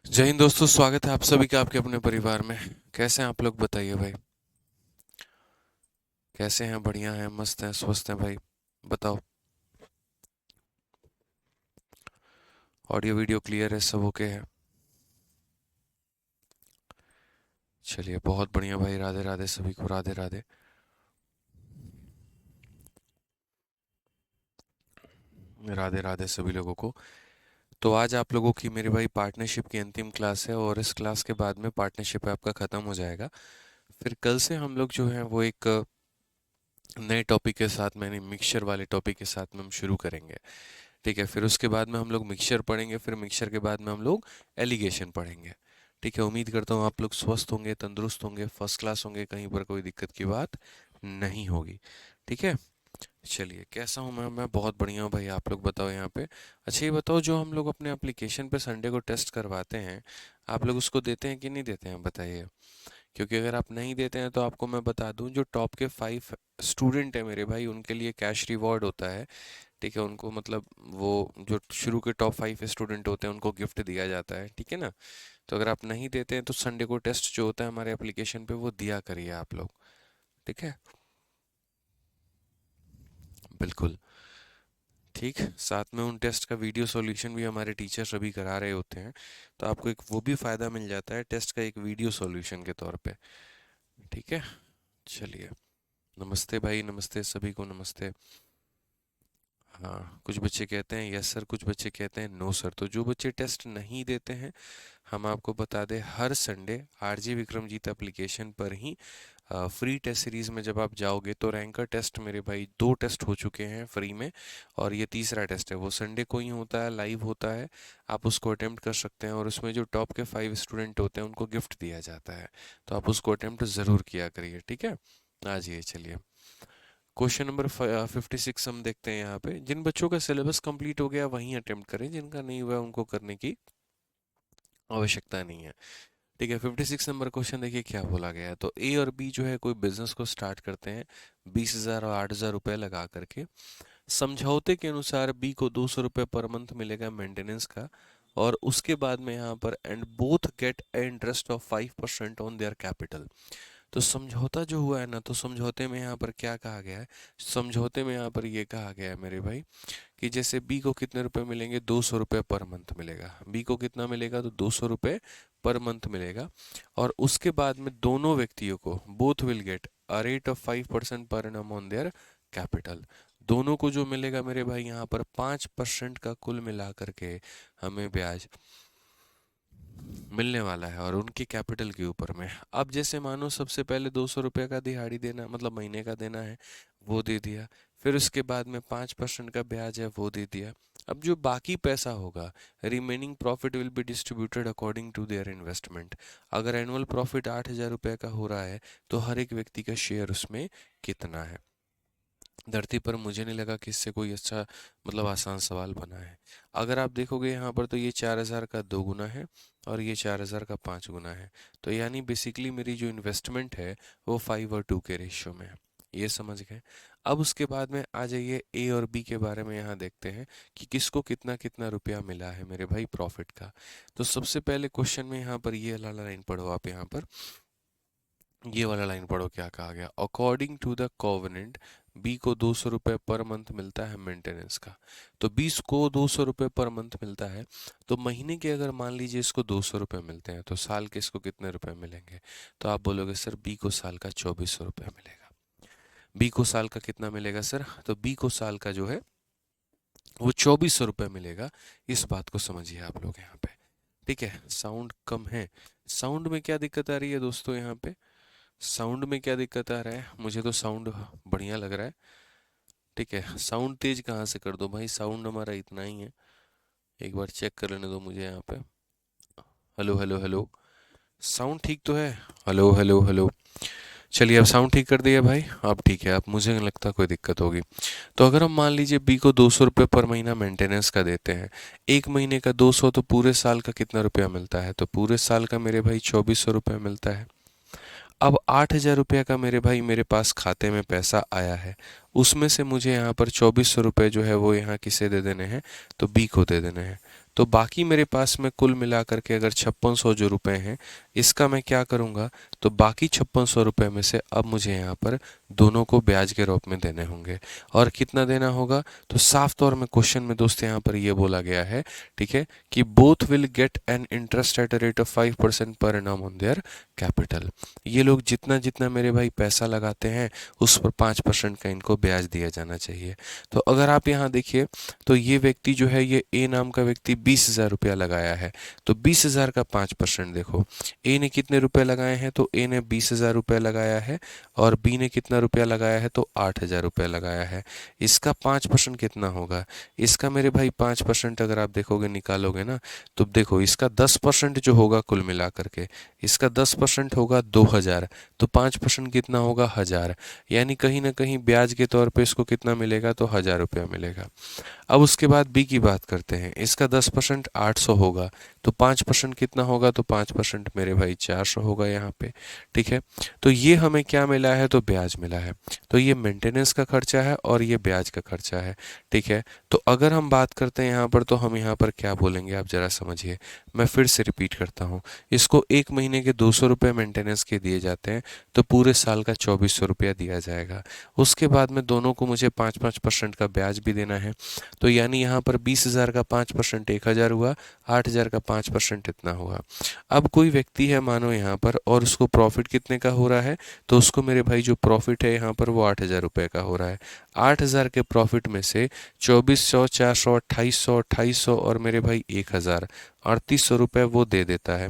जय हिंद दोस्तों, स्वागत है आप सभी का आपके अपने परिवार में। कैसे हैं आप लोग, बताइए भाई। कैसे हैं? बढ़िया हैं, मस्त हैं, स्वस्थ हैं भाई? बताओ। ऑडियो वीडियो क्लियर है, सब ओके है? चलिए, बहुत बढ़िया भाई। राधे राधे सभी को, राधे राधे। राधे राधे सभी लोगों को। तो आज आप लोगों की मेरे भाई पार्टनरशिप की अंतिम क्लास है, और इस क्लास के बाद में पार्टनरशिप आपका ख़त्म हो जाएगा। फिर कल से हम लोग जो है वो एक नए टॉपिक के साथ, मैंने मिक्सचर वाले टॉपिक के साथ में हम शुरू करेंगे। ठीक है, फिर उसके बाद में हम लोग मिक्सचर पढ़ेंगे, फिर मिक्सचर के बाद में हम लोग एलिगेशन पढ़ेंगे। ठीक है, उम्मीद करता हूँ आप लोग स्वस्थ होंगे, तंदुरुस्त होंगे, फर्स्ट क्लास होंगे, कहीं पर कोई दिक्कत की बात नहीं होगी। ठीक है। चलिए, कैसा हूँ मैं बहुत बढ़िया हूँ भाई। आप लोग बताओ यहाँ पे। अच्छा, ये बताओ, जो हम लोग अपने एप्लीकेशन पे संडे को टेस्ट करवाते हैं, आप लोग उसको देते हैं कि नहीं देते हैं, बताइए। क्योंकि अगर आप नहीं देते हैं तो आपको मैं बता दूं, जो टॉप के 5 स्टूडेंट है मेरे भाई, उनके लिए कैश रिवॉर्ड होता है। ठीक है, उनको मतलब वो जो शुरू के टॉप 5 स्टूडेंट होते हैं उनको गिफ्ट दिया जाता है। ठीक है ना। तो अगर आप नहीं देते हैं तो संडे को टेस्ट जो होता है हमारे एप्लीकेशन पे वो दिया करिए आप लोग। ठीक है। बिल्कुल। ठीक, साथ में उन टेस्ट का वीडियो सॉल्यूशन भी हमारे टीचर्स अभी करा रहे होते हैं। तो आपको एक वो भी फ़ायदा मिल जाता है टेस्ट का, एक वीडियो सॉल्यूशन के तौर पे। ठीक है। चलिए। नमस्ते भाई, नमस्ते सभी को, नमस्ते। हाँ, कुछ बच्चे कहते हैं यस सर, कुछ बच्चे कहते हैं नो सर। तो जो बच्चे टेस्ट नहीं देते हैं, हम आपको बता दें, हर संडे आरजे विक्रमजीत एप्लीकेशन पर ही फ्री टेस्ट सीरीज में जब आप जाओगे तो रैंकर टेस्ट मेरे भाई 2 टेस्ट हो चुके हैं फ्री में। और ये तीसरा टेस्ट है, वो संडे को ही होता है, लाइव होता है। आप उसको अटेम्प्ट कर सकते हैं, और उसमें जो टॉप के 5 स्टूडेंट होते हैं उनको गिफ्ट दिया जाता है। तो आप उसको अटेम्प्ट ज़रूर किया करिए। ठीक है। आ जाइए, चलिए। क्वेश्चन नंबर 56 हम देखते हैं यहाँ पे। जिन बच्चों का सिलेबस कंप्लीट हो गया वहीं अटेम्प्ट करें, जिनका नहीं हुआ उनको करने की आवश्यकता नहीं है। ठीक है, 56 नंबर क्वेश्चन देखिए क्या बोला गया है। तो ए और बी जो है कोई बिजनेस को स्टार्ट करते हैं 20,000 और 8,000 रुपये लगा करके। समझौते के अनुसार बी को 200 रुपये पर मंथ मिलेगा मेंटेनेंस का, और उसके बाद में यहाँ पर and both get interest of 5% on their capital. तो समझौता जो हुआ है ना, तो समझौते में यहाँ पर क्या कहा गया है? समझौते में यहाँ पर ये कहा गया है मेरे भाई कि जैसे बी को कितने रुपए मिलेंगे, 200 रुपये पर मंथ मिलेगा। बी को कितना मिलेगा? तो 200 रुपये पर मंथ मिलेगा। और उसके बाद में दोनों व्यक्तियों को both will get a rate of 5% per annum on their capital. दोनों को जो मिलेगा मेरे भाई यहाँ पर 5% का कुल मिला करके हमें ब्याज मिलने वाला है, और उनके कैपिटल के ऊपर में। अब जैसे मानो सबसे पहले 200 रुपये का दिहाड़ी देना, मतलब महीने का देना है, वो दे दिया। फिर उसके बाद में 5% का ब्याज है, वो दे दिया। अब जो बाकी पैसा होगा, remaining profit will be distributed according to their investment. अगर एनुअल प्रॉफिट 8,000 रुपये का हो रहा है तो हर एक व्यक्ति का शेयर उसमें कितना है? धरती पर मुझे नहीं लगा कि इससे कोई अच्छा मतलब आसान सवाल बना है। अगर आप देखोगे यहाँ पर तो ये 4,000 का 2 गुना है, और ये 4,000 का 5 गुना है। तो यानी बेसिकली मेरी जो इन्वेस्टमेंट है वो 5 और 2 के रेशियो में है। ये समझ गए। अब उसके बाद में आ जाइए ए और बी के बारे में, यहाँ देखते हैं कि किसको कितना कितना रुपया मिला है मेरे भाई प्रॉफिट का। तो सबसे पहले क्वेश्चन में यहाँ पर ये वाला लाइन पढ़ो आप, यहाँ पर ये वाला लाइन पढ़ो, क्या कहा गया? According to the covenant B को 200 रुपये पर मंथ मिलता है मेंटेनेंस का। तो 20 को 200 रुपये पर मंथ मिलता है, तो महीने के अगर मान लीजिए इसको 200 रुपये मिलते हैं, तो साल के इसको कितने रुपए मिलेंगे? तो आप बोलोगे सर बी को साल का 2,400 रुपये मिलेगा। बी को साल का कितना मिलेगा सर? तो बी को साल का जो है वो 2,400 रुपये मिलेगा। इस बात को समझिए आप लोग यहाँ पे। ठीक है, साउंड कम है। साउंड में क्या दिक्कत आ रही है दोस्तों यहाँ पे? साउंड में क्या दिक्कत आ रहा है? मुझे तो साउंड बढ़िया लग रहा है। ठीक है, साउंड तेज कहाँ से कर दो भाई? साउंड हमारा इतना ही है। एक बार चेक कर लेने दो मुझे यहाँ पे। हेलो हेलो हेलो, साउंड ठीक तो है? Hello hello hello. चलिए, अब साउंड ठीक कर दिया भाई। अब ठीक है, अब मुझे नहीं लगता कोई दिक्कत होगी। तो अगर हम मान लीजिए बी को 200 रुपये पर महीना मेंटेनेंस का देते हैं, एक महीने का 200, तो पूरे साल का कितना रुपया मिलता है? तो पूरे साल का मेरे भाई 2,400 रुपये मिलता है। अब 8,000 रुपये का मेरे भाई मेरे पास खाते में पैसा आया है, उसमें से मुझे यहाँ पर 2,400 रुपये जो है वो यहाँ किसे दे देने हैं? तो बी को दे देने हैं। तो बाकी मेरे पास में कुल मिला करके अगर 5600 जो रुपए हैं, इसका मैं क्या करूँगा, तो बाकी 5600 रुपये में से अब मुझे यहाँ पर दोनों को ब्याज के रूप में देने होंगे। और कितना देना होगा, तो साफ तौर में क्वेश्चन में दोस्त यहाँ पर ये बोला गया है, ठीक है, कि both will get an interest at a rate of 5% per annum on their capital. ये लोग जितना जितना मेरे भाई पैसा लगाते हैं उस पर 5% का इनको ब्याज दिया जाना चाहिए। तो अगर आप यहाँ देखिए, तो ये व्यक्ति जो है, ये ए नाम का व्यक्ति 20,000 रुपया लगाया है, तो 20,000 का 5% देखो, ए ने कितने रुपए लगाए हैं, तो ए ने 20,000 रुपये लगाया है, और बी ने कितना रुपया लगाया है, तो 8,000 रुपये लगाया है। इसका 5% कितना होगा, इसका मेरे भाई 5% अगर आप देखोगे निकालोगे ना, तो देखो इसका 10% जो होगा कुल मिला करके, इसका 10% होगा 2,000, तो 5% कितना होगा 1,000, यानी कहीं ना कहीं ब्याज के तौर पे इसको कितना मिलेगा, तो 1,000 रुपया मिलेगा। अब उसके बाद बी की बात करते हैं, इसका 10% 800 होगा, तो 5% कितना होगा, तो 5% मेरे भाई 400 होगा यहाँ पे, ठीक है। तो ये हमें क्या मिला है, तो ब्याज मिला है। तो ये मेंटेनेंस का खर्चा है और ये ब्याज का खर्चा है, ठीक है। तो अगर हम बात करते हैं यहाँ पर, तो हम यहाँ पर क्या बोलेंगे, आप जरा समझिए, मैं फिर से रिपीट करता हूँ। इसको एक महीने के 200 रुपये मेंटेनेंस के दिए जाते हैं, तो पूरे साल का 2400 रुपया दिया जाएगा। उसके बाद में दोनों को मुझे 5-5% का ब्याज भी देना है, तो यानी यहाँ पर 20,000 का 5% 1,000 हुआ, 8,000 का 5% इतना हुआ। अब कोई व्यक्ति है मानो यहाँ पर, और उसको प्रॉफिट कितने का हो रहा है, तो उसको मेरे भाई जो प्रॉफिट है यहाँ पर वो 8,000 रुपये का हो रहा है। 8,000 के प्रॉफिट में से 2400, 400, 2800, 2800 और मेरे भाई 1,000, 3,800 रुपये वो दे देता है।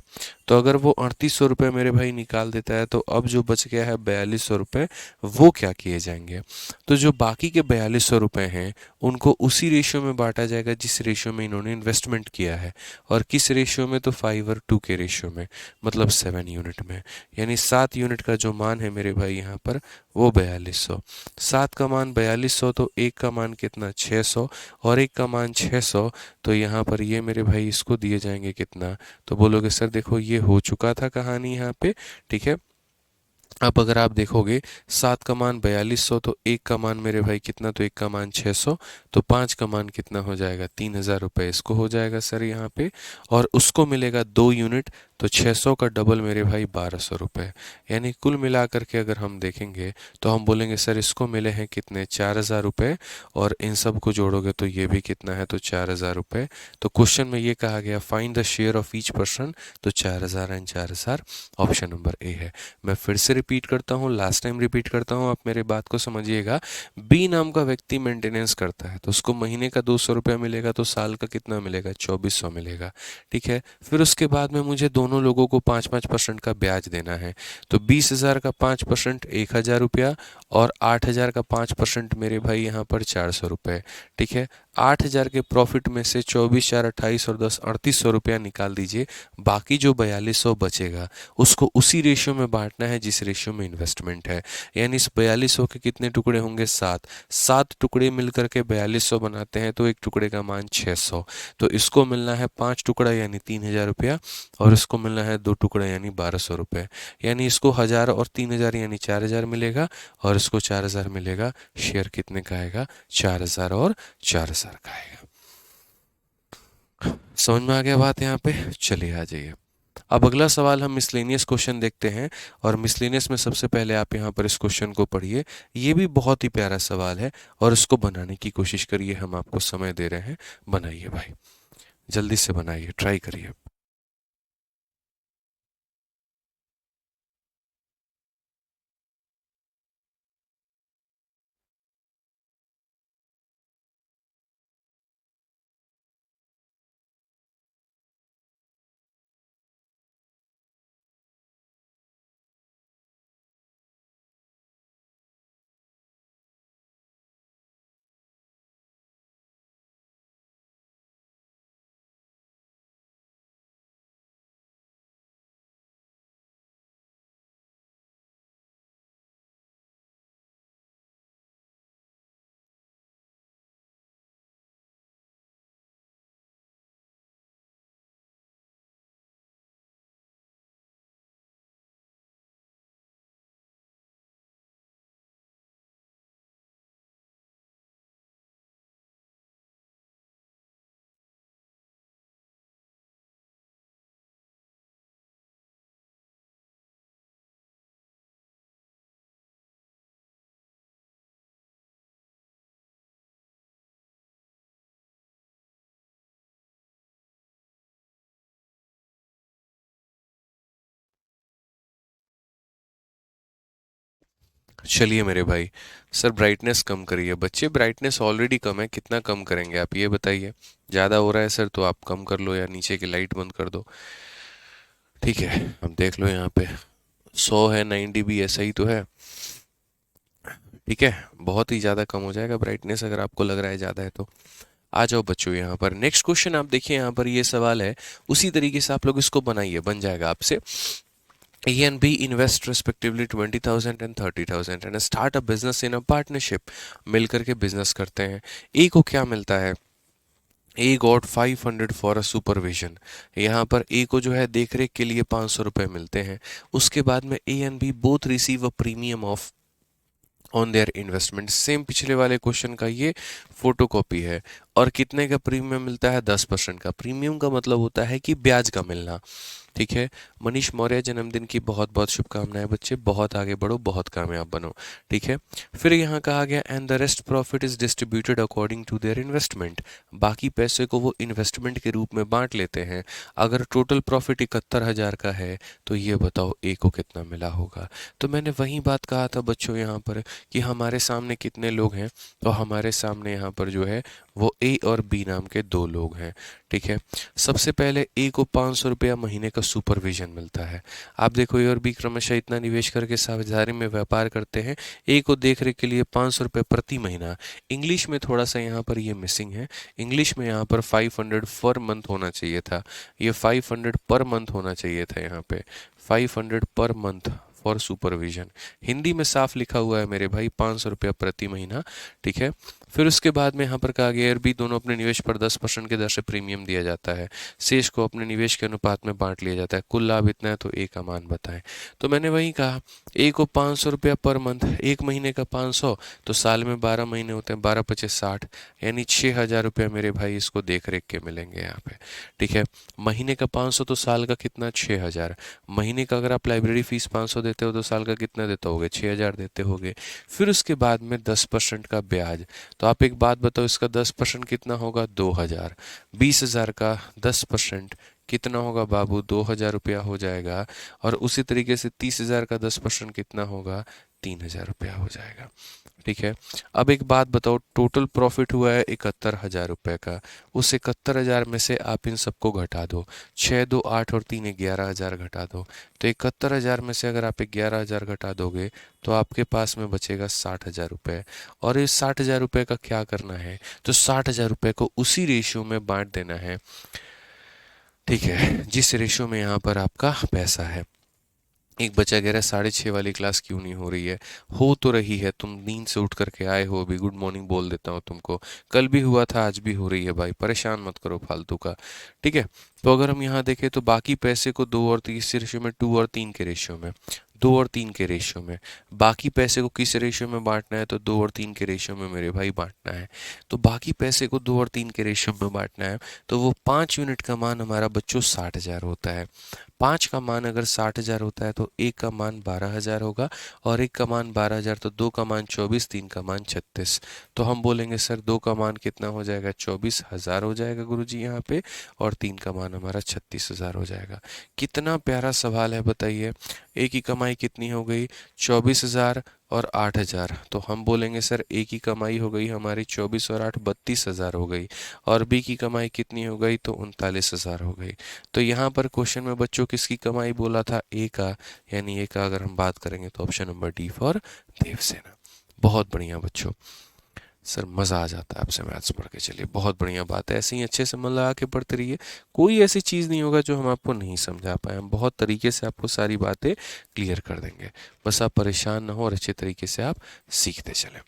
तो अगर वो 3,800 रुपये मेरे भाई निकाल देता है, तो अब जो बच गया है 4,200 रुपये, वो क्या किए जाएंगे, तो जो बाकी के 4,200 रुपये हैं उनको उसी रेशियो में बांटा जाएगा जिस रेशियो में इन्होंने इन्वेस्टमेंट किया है। और किस रेशियो में, तो 5/2 के रेशियो में, मतलब 7 यूनिट में। यानी 7 यूनिट का जो मान है मेरे भाई यहाँ पर, वो 4,200। 7 का मान 4,200, तो एक का मान कितना, 600, और एक का मान 600, तो यहाँ पर ये मेरे भाई इसको दिए जाएंगे कितना, तो बोलोगे सर देखो ये हो चुका था कहानी यहाँ पे, ठीक है। अब अगर आप देखोगे 7 का मान 4,200, तो एक का मान मेरे भाई कितना, तो एक का मान 600, तो 5 का मान कितना हो जाएगा, 3,000 रुपये इसको हो जाएगा सर यहाँ पे। और उसको मिलेगा 2 यूनिट, तो 600 का डबल मेरे भाई 1,200 रुपये। यानी कुल मिला करके अगर हम देखेंगे, तो हम बोलेंगे सर इसको मिले हैं कितने, 4,000 रुपये, और इन सब को जोड़ोगे तो ये भी कितना है, तो 4,000 रुपये। तो क्वेश्चन में ये कहा गया find the share of each person, तो 4,000 एंड 4,000 ऑप्शन नंबर ए है। मैं फिर से रिपीट करता हूँ, लास्ट टाइम रिपीट करता हूँ, आप मेरे बात को समझिएगा। बी नाम का व्यक्ति मेंटेनेंस करता है, तो उसको महीने का 200 रुपया मिलेगा, तो साल का कितना मिलेगा, 2,400 मिलेगा, ठीक है। फिर उसके बाद में मुझे दोनों लोगों को 5-5% का ब्याज देना है, तो 20,000 का 5% 1,000 रुपया, और 8,000 का 5% मेरे भाई यहाँ पर 400 रुपये, ठीक है। 8,000 के प्रॉफिट में से 24, 4, 28 और 10 3,800 रुपया निकाल दीजिए। बाकी जो 4,200 बचेगा उसको उसी रेशियो में बांटना है जिस रेशियो में इन्वेस्टमेंट है। यानी इस 4,200 के कितने टुकड़े होंगे, 7। 7 टुकड़े मिलकर के 4,200 बनाते हैं, तो एक टुकड़े का मान 600। तो इसको मिलना है 5 टुकड़ा यानी 3,000 रुपया, और इसको मिलना है 2 टुकड़ा यानी 1,200 रुपये। यानी इसको 1,000 और 3,000 यानी 4,000 मिलेगा, और इसको 4,000 मिलेगा। शेयर कितने का आएगा, 4,000 और 4,000 का आएगा। समझ में आ गया बात यहाँ पे, चलिए आ जाइए। अब अगला सवाल हम मिसलेनियस क्वेश्चन देखते हैं, और मिसलेनियस में सबसे पहले आप यहाँ पर इस क्वेश्चन को पढ़िए। ये भी बहुत ही प्यारा सवाल है, और इसको बनाने की कोशिश करिए, हम आपको समय दे रहे हैं, बनाइए भाई, जल्दी से बनाइए, ट्राई करिए। चलिए मेरे भाई, सर ब्राइटनेस कम करिए। बच्चे ब्राइटनेस ऑलरेडी कम है, कितना कम करेंगे आप ये बताइए। ज़्यादा हो रहा है सर तो आप कम कर लो या नीचे की लाइट बंद कर दो। ठीक है, अब देख लो यहाँ पे 100 है, 90 भी ऐसा ही तो है। ठीक है, बहुत ही ज़्यादा कम हो जाएगा ब्राइटनेस अगर आपको लग रहा है ज़्यादा है तो। आ जाओ बच्चों यहाँ पर नेक्स्ट क्वेश्चन आप देखिए, यहाँ पर ये सवाल है, उसी तरीके से आप लोग इसको बनाइए, बन जाएगा आपसे। A and B invest respectively 20,000 and 30,000 and start a business in a partnership। मिल करके बिजनेस करते हैं। ए को क्या मिलता है? ए गॉट 500 फॉर अ सुपरविजन। यहाँ पर ए को जो है देख रेख के लिए 500 रुपये मिलते हैं। उसके बाद में A and B both receive a premium of on their investment. Same पिछले वाले क्वेश्चन का ये फोटोकॉपी है। और कितने का प्रीमियम मिलता है? 10% का। प्रीमियम का मतलब होता है कि ब्याज का मिलना। ठीक है, मनीष मौर्य जन्मदिन की बहुत बहुत शुभकामनाएं बच्चे, बहुत आगे बढ़ो, बहुत कामयाब बनो। ठीक है, फिर यहाँ कहा गया and the rest profit is distributed according to their investment. बाकी पैसे को वो इन्वेस्टमेंट के रूप में बांट लेते हैं। अगर टोटल प्रॉफिट 71,000 का है तो ये बताओ ए को कितना मिला होगा। तो मैंने वही बात कहा था बच्चों यहाँ पर कि हमारे सामने कितने लोग हैं, तो हमारे सामने यहाँ पर जो है वो ए और बी नाम के दो लोग हैं। ठीक है, सबसे पहले ए को 500 रुपया महीने का सुपरविजन मिलता है। आप देखो ए और बी क्रमशः इतना निवेश करके साझेदारी में व्यापार करते हैं। ए को देख रेख के लिए 500 रुपये प्रति महीना। इंग्लिश में थोड़ा सा यहाँ पर ये मिसिंग है। इंग्लिश में यहाँ पर 500 पर मंथ होना चाहिए था, ये 500 पर मंथ होना चाहिए था यहाँ पे, 500 per month for supervision. Hindi में साफ लिखा हुआ है मेरे भाई 500 रुपया प्रति महीना। ठीक है, फिर उसके बाद में यहाँ पर कहा गया बी दोनों अपने निवेश पर 10% के दर से प्रीमियम दिया जाता है। शेष को अपने निवेश के अनुपात में बांट लिया जाता है। कुल लाभ इतना है तो ए का मान बताएं। तो मैंने वही कहा, ए को 500 रुपया पर मंथ, एक महीने का 500, तो साल में 12 महीने होते हैं, 12 पचे 60, यानी 6,000 रुपया मेरे भाई इसको देख रेख के मिलेंगे यहाँ पे। ठीक है, महीने का 500 तो साल का कितना? 6,000। महीने का अगर आप लाइब्रेरी फीस 500 देते हो तो साल का कितना देते होगे? 6,000 देते होगे। फिर उसके बाद में 10% का ब्याज। तो आप एक बात बताओ, इसका 10% कितना होगा? 2,000। 20,000 का 10% कितना होगा बाबू? 2,000 रुपया हो जाएगा। और उसी तरीके से 30,000 का 10% कितना होगा? 3,000 रुपया हो जाएगा। ठीक है, अब एक बात बताओ, टोटल प्रॉफिट हुआ है 71,000 रुपये का। उस 71,000 में से आप इन सबको घटा दो, 6 2 8 और 3 11,000 घटा दो। तो 71,000 में से अगर आप 11,000 घटा दोगे तो आपके पास में बचेगा 60,000 रुपये। और इस 60,000 रुपये का क्या करना है? तो 60,000 रुपये को उसी रेशियो में बांट देना है। ठीक है, जिस रेशियो में यहाँ पर आपका पैसा है। एक बच्चा कह रहा है 6:30 वाली क्लास क्यों नहीं हो रही है? हो तो रही है, तुम नींद से उठ करके आए हो, अभी गुड मॉर्निंग बोल देता हूँ तुमको। कल भी हुआ था, आज भी हो रही है भाई, परेशान मत करो फालतू का। ठीक है, तो अगर हम यहाँ देखें तो बाकी पैसे को 2 और 3 के रेशियो में, 2 और 3 के रेशियो में, 2 और 3 के रेशियो में। बाकी पैसे को किस रेशियो में बांटना है? तो 2 और 3 के रेशियो में मेरे भाई बांटना है। तो बाकी पैसे को 2 और 3 के रेशियो में बांटना है। तो वो 5 यूनिट का मान हमारा बच्चों 60,000 होता है। 5 का मान अगर 60,000 होता है तो एक का मान 12,000 होगा, और एक का मान 12,000 तो 2 का मान 24, 3 का मान 36। तो हम बोलेंगे सर 2 का मान कितना हो जाएगा? 24,000 हो जाएगा गुरुजी यहाँ पे, और 3 का मान हमारा 36,000 हो जाएगा। कितना प्यारा सवाल है बताइए। ए की कमाई कितनी हो गई? 24,000 और 8,000। तो हम बोलेंगे सर ए की कमाई हो गई हमारी 24 और 8 32,000 हो गई, और बी की कमाई कितनी हो गई? तो 39,000 हो गई। तो यहाँ पर क्वेश्चन में बच्चों किसकी कमाई बोला था? ए का, यानी ए का अगर हम बात करेंगे तो option number D for Devsena. बहुत बढ़िया बच्चों, सर मज़ा आ जाता है आपसे मैथ्स पढ़ के। चलिए बहुत बढ़िया बात है, ऐसे ही अच्छे से मन लगा के पढ़ते रहिए। कोई ऐसी चीज़ नहीं होगा जो हम आपको नहीं समझा पाए, हम बहुत तरीके से आपको सारी बातें क्लियर कर देंगे। बस आप परेशान ना हो और अच्छे तरीके से आप सीखते चलें।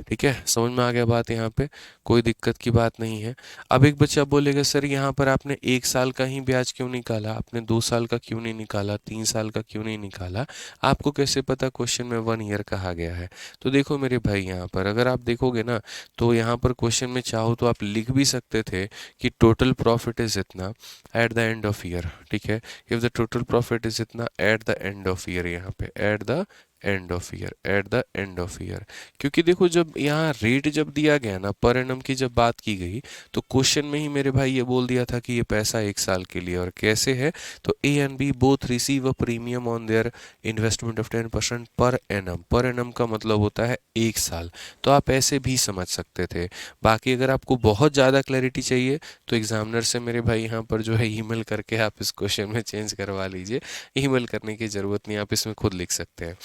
ठीक है, समझ में आ गया बात? यहाँ पे कोई दिक्कत की बात नहीं है। अब एक बच्चा बोलेगा सर यहाँ पर आपने 1 साल का ही ब्याज क्यों निकाला, आपने 2 साल का क्यों नहीं निकाला, 3 साल का क्यों नहीं निकाला? आपको कैसे पता क्वेश्चन में 1 ईयर कहा गया है? तो देखो मेरे भाई, यहाँ पर अगर आप देखोगे ना तो यहाँ पर क्वेश्चन में चाहो तो आप लिख भी सकते थे कि टोटल प्रॉफिट इज इतना at the end of year. ठीक है, if the total profit is इतना at the end of year, यहाँ पे at the end of year, at the end of year. क्योंकि देखो जब यहाँ रेट जब दिया गया ना, पर एनम की जब बात की गई, तो क्वेश्चन में ही मेरे भाई ये बोल दिया था कि ये पैसा 1 साल के लिए। और कैसे है, तो A and B both receive a premium on their investment of 10% per annum. Per annum का मतलब होता है 1 साल। तो आप ऐसे भी समझ सकते थे। बाकी अगर आपको बहुत ज़्यादा क्लैरिटी चाहिए तो एग्जामिनर से मेरे भाई यहाँ पर जो है ईमेल करके आप इस क्वेश्चन में चेंज करवा लीजिए। ईमेल करने की ज़रूरत नहीं, आप इसमें खुद लिख सकते हैं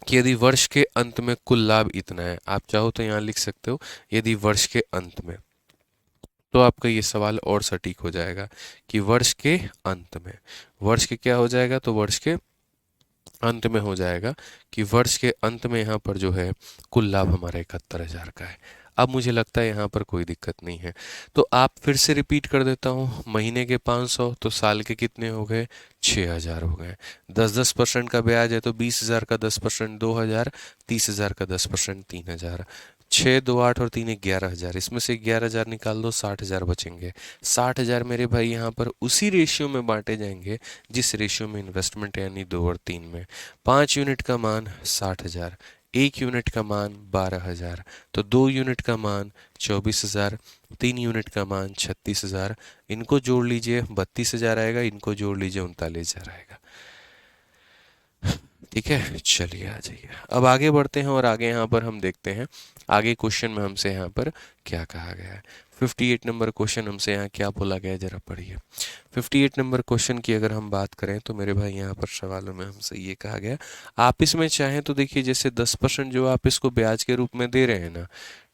कि यदि वर्ष के अंत में कुल लाभ इतना है। आप चाहो तो यहाँ लिख सकते हो यदि वर्ष के अंत में, तो आपका ये सवाल और सटीक हो जाएगा कि वर्ष के अंत में। वर्ष के क्या हो जाएगा, तो वर्ष के अंत में हो जाएगा कि वर्ष के अंत में यहाँ पर जो है कुल लाभ हमारा 71,000 का है। अब मुझे लगता है यहाँ पर कोई दिक्कत नहीं है। तो आप फिर से रिपीट कर देता हूँ, महीने के 500 तो साल के कितने हो गए, 6,000 हो गए। 10% का ब्याज है तो 20,000 का 10% 2,000, 30,000 का 10% 3,000। 6 2 8 और 3 11,000, इसमें से 11,000 निकाल दो, 60,000 बचेंगे। 60,000 मेरे भाई यहाँ पर उसी रेशियो में बांटे जाएंगे जिस रेशियो में इन्वेस्टमेंट है, यानी 2 और 3 में। 5 यूनिट का मान 60,000, 1 यूनिट का मान 12,000, तो 2 यूनिट का मान 24,000, 3 यूनिट का मान 36,000। इनको जोड़ लीजिए 32,000 आएगा, इनको जोड़ लीजिए 39,000 आएगा। ठीक है, चलिए आ जाइए। अब आगे बढ़ते हैं और आगे यहाँ पर हम देखते हैं आगे क्वेश्चन में हमसे यहाँ पर क्या कहा गया है। 58 नंबर क्वेश्चन हमसे यहाँ क्या बोला गया है, जरा पढ़िए। 58 नंबर क्वेश्चन की अगर हम बात करें तो मेरे भाई यहाँ पर सवालों में हमसे ये कहा गया, आप इसमें चाहें तो देखिए जैसे 10% जो आप इसको ब्याज के रूप में दे रहे हैं ना,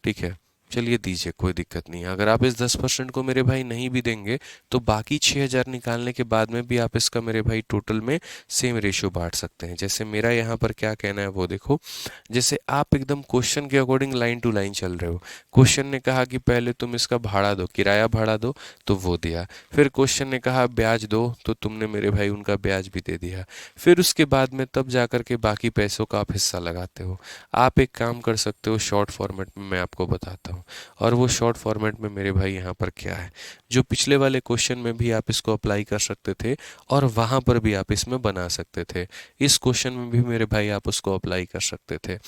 ठीक है, चलिए दीजिए, कोई दिक्कत नहीं है। अगर आप इस 10% को मेरे भाई नहीं भी देंगे तो बाकी 6,000 निकालने के बाद में भी आप इसका मेरे भाई टोटल में सेम रेशियो बांट सकते हैं। जैसे मेरा यहाँ पर क्या कहना है वो देखो, जैसे आप एकदम क्वेश्चन के अकॉर्डिंग लाइन टू लाइन चल रहे हो। क्वेश्चन ने कहा कि पहले तुम इसका भाड़ा दो, किराया भाड़ा दो, तो वो दिया। फिर क्वेश्चन ने कहा ब्याज दो, तो तुमने मेरे भाई उनका ब्याज भी दे दिया। फिर उसके बाद में तब जाकर के बाकी पैसों का आप हिस्सा लगाते हो। आप एक काम कर सकते हो, शॉर्ट फॉर्मेट में मैं आपको बताता हूँ। और वो शॉर्ट फॉर्मेट में मेरे भाई यहाँ पर क्या है, जो पिछले वाले क्वेश्चन में भी आप इसको अप्लाई कर सकते थे और वहाँ पर भी आप इसमें बना सकते थे, इस क्वेश्चन में भी मेरे भाई आप उसको अप्लाई कर सकते थे।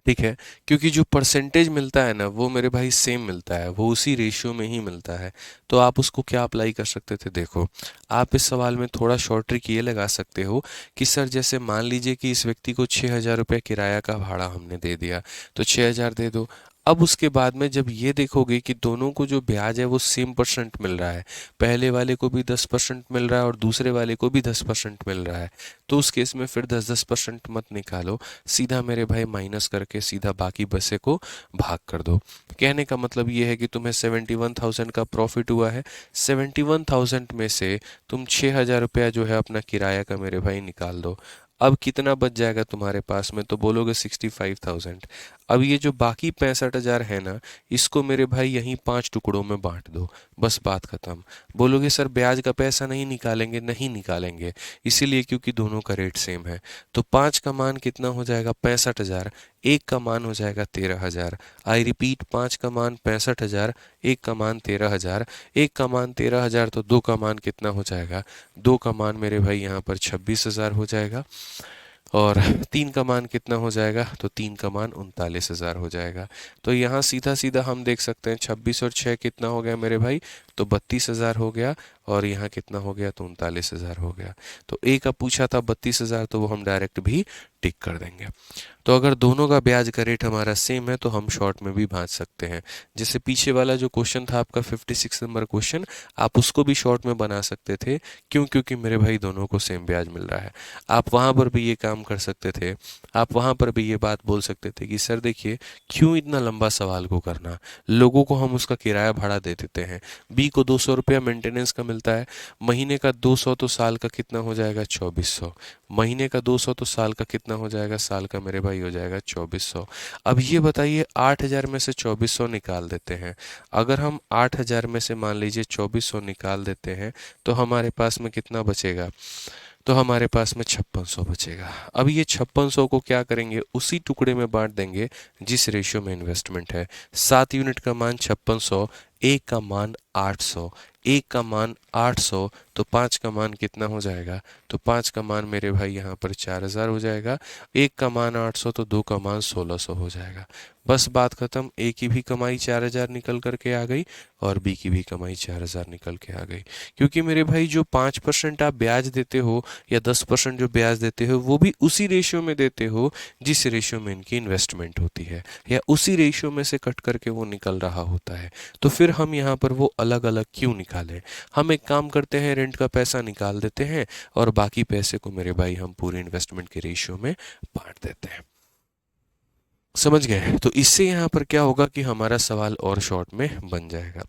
ठीक है, क्योंकि जो परसेंटेज मिलता है ना वो मेरे भाई सेम मिलता है, वो उसी रेशियो में ही मिलता है। तो आप उसको क्या अप्लाई कर सकते थे, देखो आप इस सवाल में थोड़ा शॉर्ट ट्रिक ये लगा सकते हो कि सर जैसे मान लीजिए कि इस व्यक्ति को 6,000 रुपये किराया का भाड़ा हमने दे दिया, तो 6,000 दे दो। अब उसके बाद में जब ये देखोगे कि दोनों को जो ब्याज है वो सेम परसेंट मिल रहा है, पहले वाले को भी 10% मिल रहा है और दूसरे वाले को भी 10% मिल रहा है, तो उस केस में फिर 10-10% मत निकालो, सीधा मेरे भाई माइनस करके सीधा बाकी बसे को भाग कर दो। कहने का मतलब ये है कि तुम्हें 71,000 का प्रॉफिट हुआ है, 71,000 में से तुम 6,000 रुपया जो है अपना किराया का मेरे भाई निकाल दो। अब कितना बच जाएगा तुम्हारे पास में, तो बोलोगे 65,000। अब ये जो बाकी 65,000 है ना, इसको मेरे भाई यहीं 5 टुकड़ों में बांट दो, बस बात खत्म। बोलोगे सर ब्याज का पैसा नहीं निकालेंगे, नहीं निकालेंगे, इसीलिए क्योंकि दोनों का रेट सेम है। तो 5 का मान कितना हो जाएगा, 65,000, एक का मान हो जाएगा 13,000। आई रिपीट, 5 का मान 65,000, एक का मान 13,000। एक का मान 13,000 तो दो का मान कितना हो जाएगा, दो का मान मेरे भाई यहाँ पर 26,000 हो जाएगा। और 3 का मान कितना हो जाएगा, तो 3 का मान 39,000 हो जाएगा। तो यहाँ सीधा सीधा हम देख सकते हैं 26 और 6 कितना हो गया मेरे भाई, तो 32,000 हो गया। और यहाँ कितना हो गया, तो 39,000 हो गया। तो ए का पूछा था 32,000, तो वो हम डायरेक्ट भी टिक कर देंगे। तो अगर दोनों का ब्याज का रेट हमारा सेम है तो हम शॉर्ट में भी भांज सकते हैं। जैसे पीछे वाला जो क्वेश्चन था आपका 56 नंबर क्वेश्चन, आप उसको भी शॉर्ट में बना सकते थे। क्यों, क्योंकि मेरे भाई दोनों को सेम ब्याज मिल रहा है। आप वहाँ पर भी ये काम कर सकते थे, आप वहाँ पर भी ये बात बोल सकते थे कि सर देखिए क्यों इतना लंबा सवाल को करना, लोगों को हम उसका किराया भाड़ा दे देते हैं। बी को 200 रुपया मेंटेनेंस का मिलता है, महीने का 200 तो साल का कितना हो जाएगा, 2400। महीने का 200 तो साल का कितना हो जाएगा, साल का मेरे भाई हो जाएगा 2400। अब ये बताइए 8,000 में से 2400 निकाल देते हैं। अगर हम 8,000 में से मान लीजिए 2400 निकाल देते हैं तो हमारे पास में कितना बचेगा, तो हमारे पास में 5600 बचेगा। अब ये 5600 को क्या करेंगे, उसी टुकड़े में बांट देंगे जिस रेशियो में इन्वेस्टमेंट है। 7 यूनिट का मान 5600, एक का मान 800, 1 का मान 800, तो 5 का मान कितना हो जाएगा? तो 5 का मान मेरे भाई यहाँ पर 4000 हो जाएगा। 1 का मान 800 तो 2 का मान 1600 हो जाएगा। बस बात खत्म। ए की भी कमाई 4000 निकल करके आ गई और बी की भी कमाई 4000 निकल के आ गई। क्योंकि मेरे भाई जो 5% आप ब्याज देते हो या 10% जो ब्याज देते हो वो भी उसी रेशियो में देते हो जिस रेशियो में इनकी इन्वेस्टमेंट होती है, या उसी रेशियो में से कट करके वो निकल रहा होता है। तो फिर हम यहाँ पर वो अलग अलग क्यों निकालें? हम एक काम करते हैं, रेंट का पैसा निकाल देते हैं और बाकी पैसे को मेरे भाई हम पूरी इन्वेस्टमेंट के रेशियो में बांट देते हैं। समझ गए? तो इससे यहाँ पर क्या होगा कि हमारा सवाल और शॉर्ट में बन जाएगा।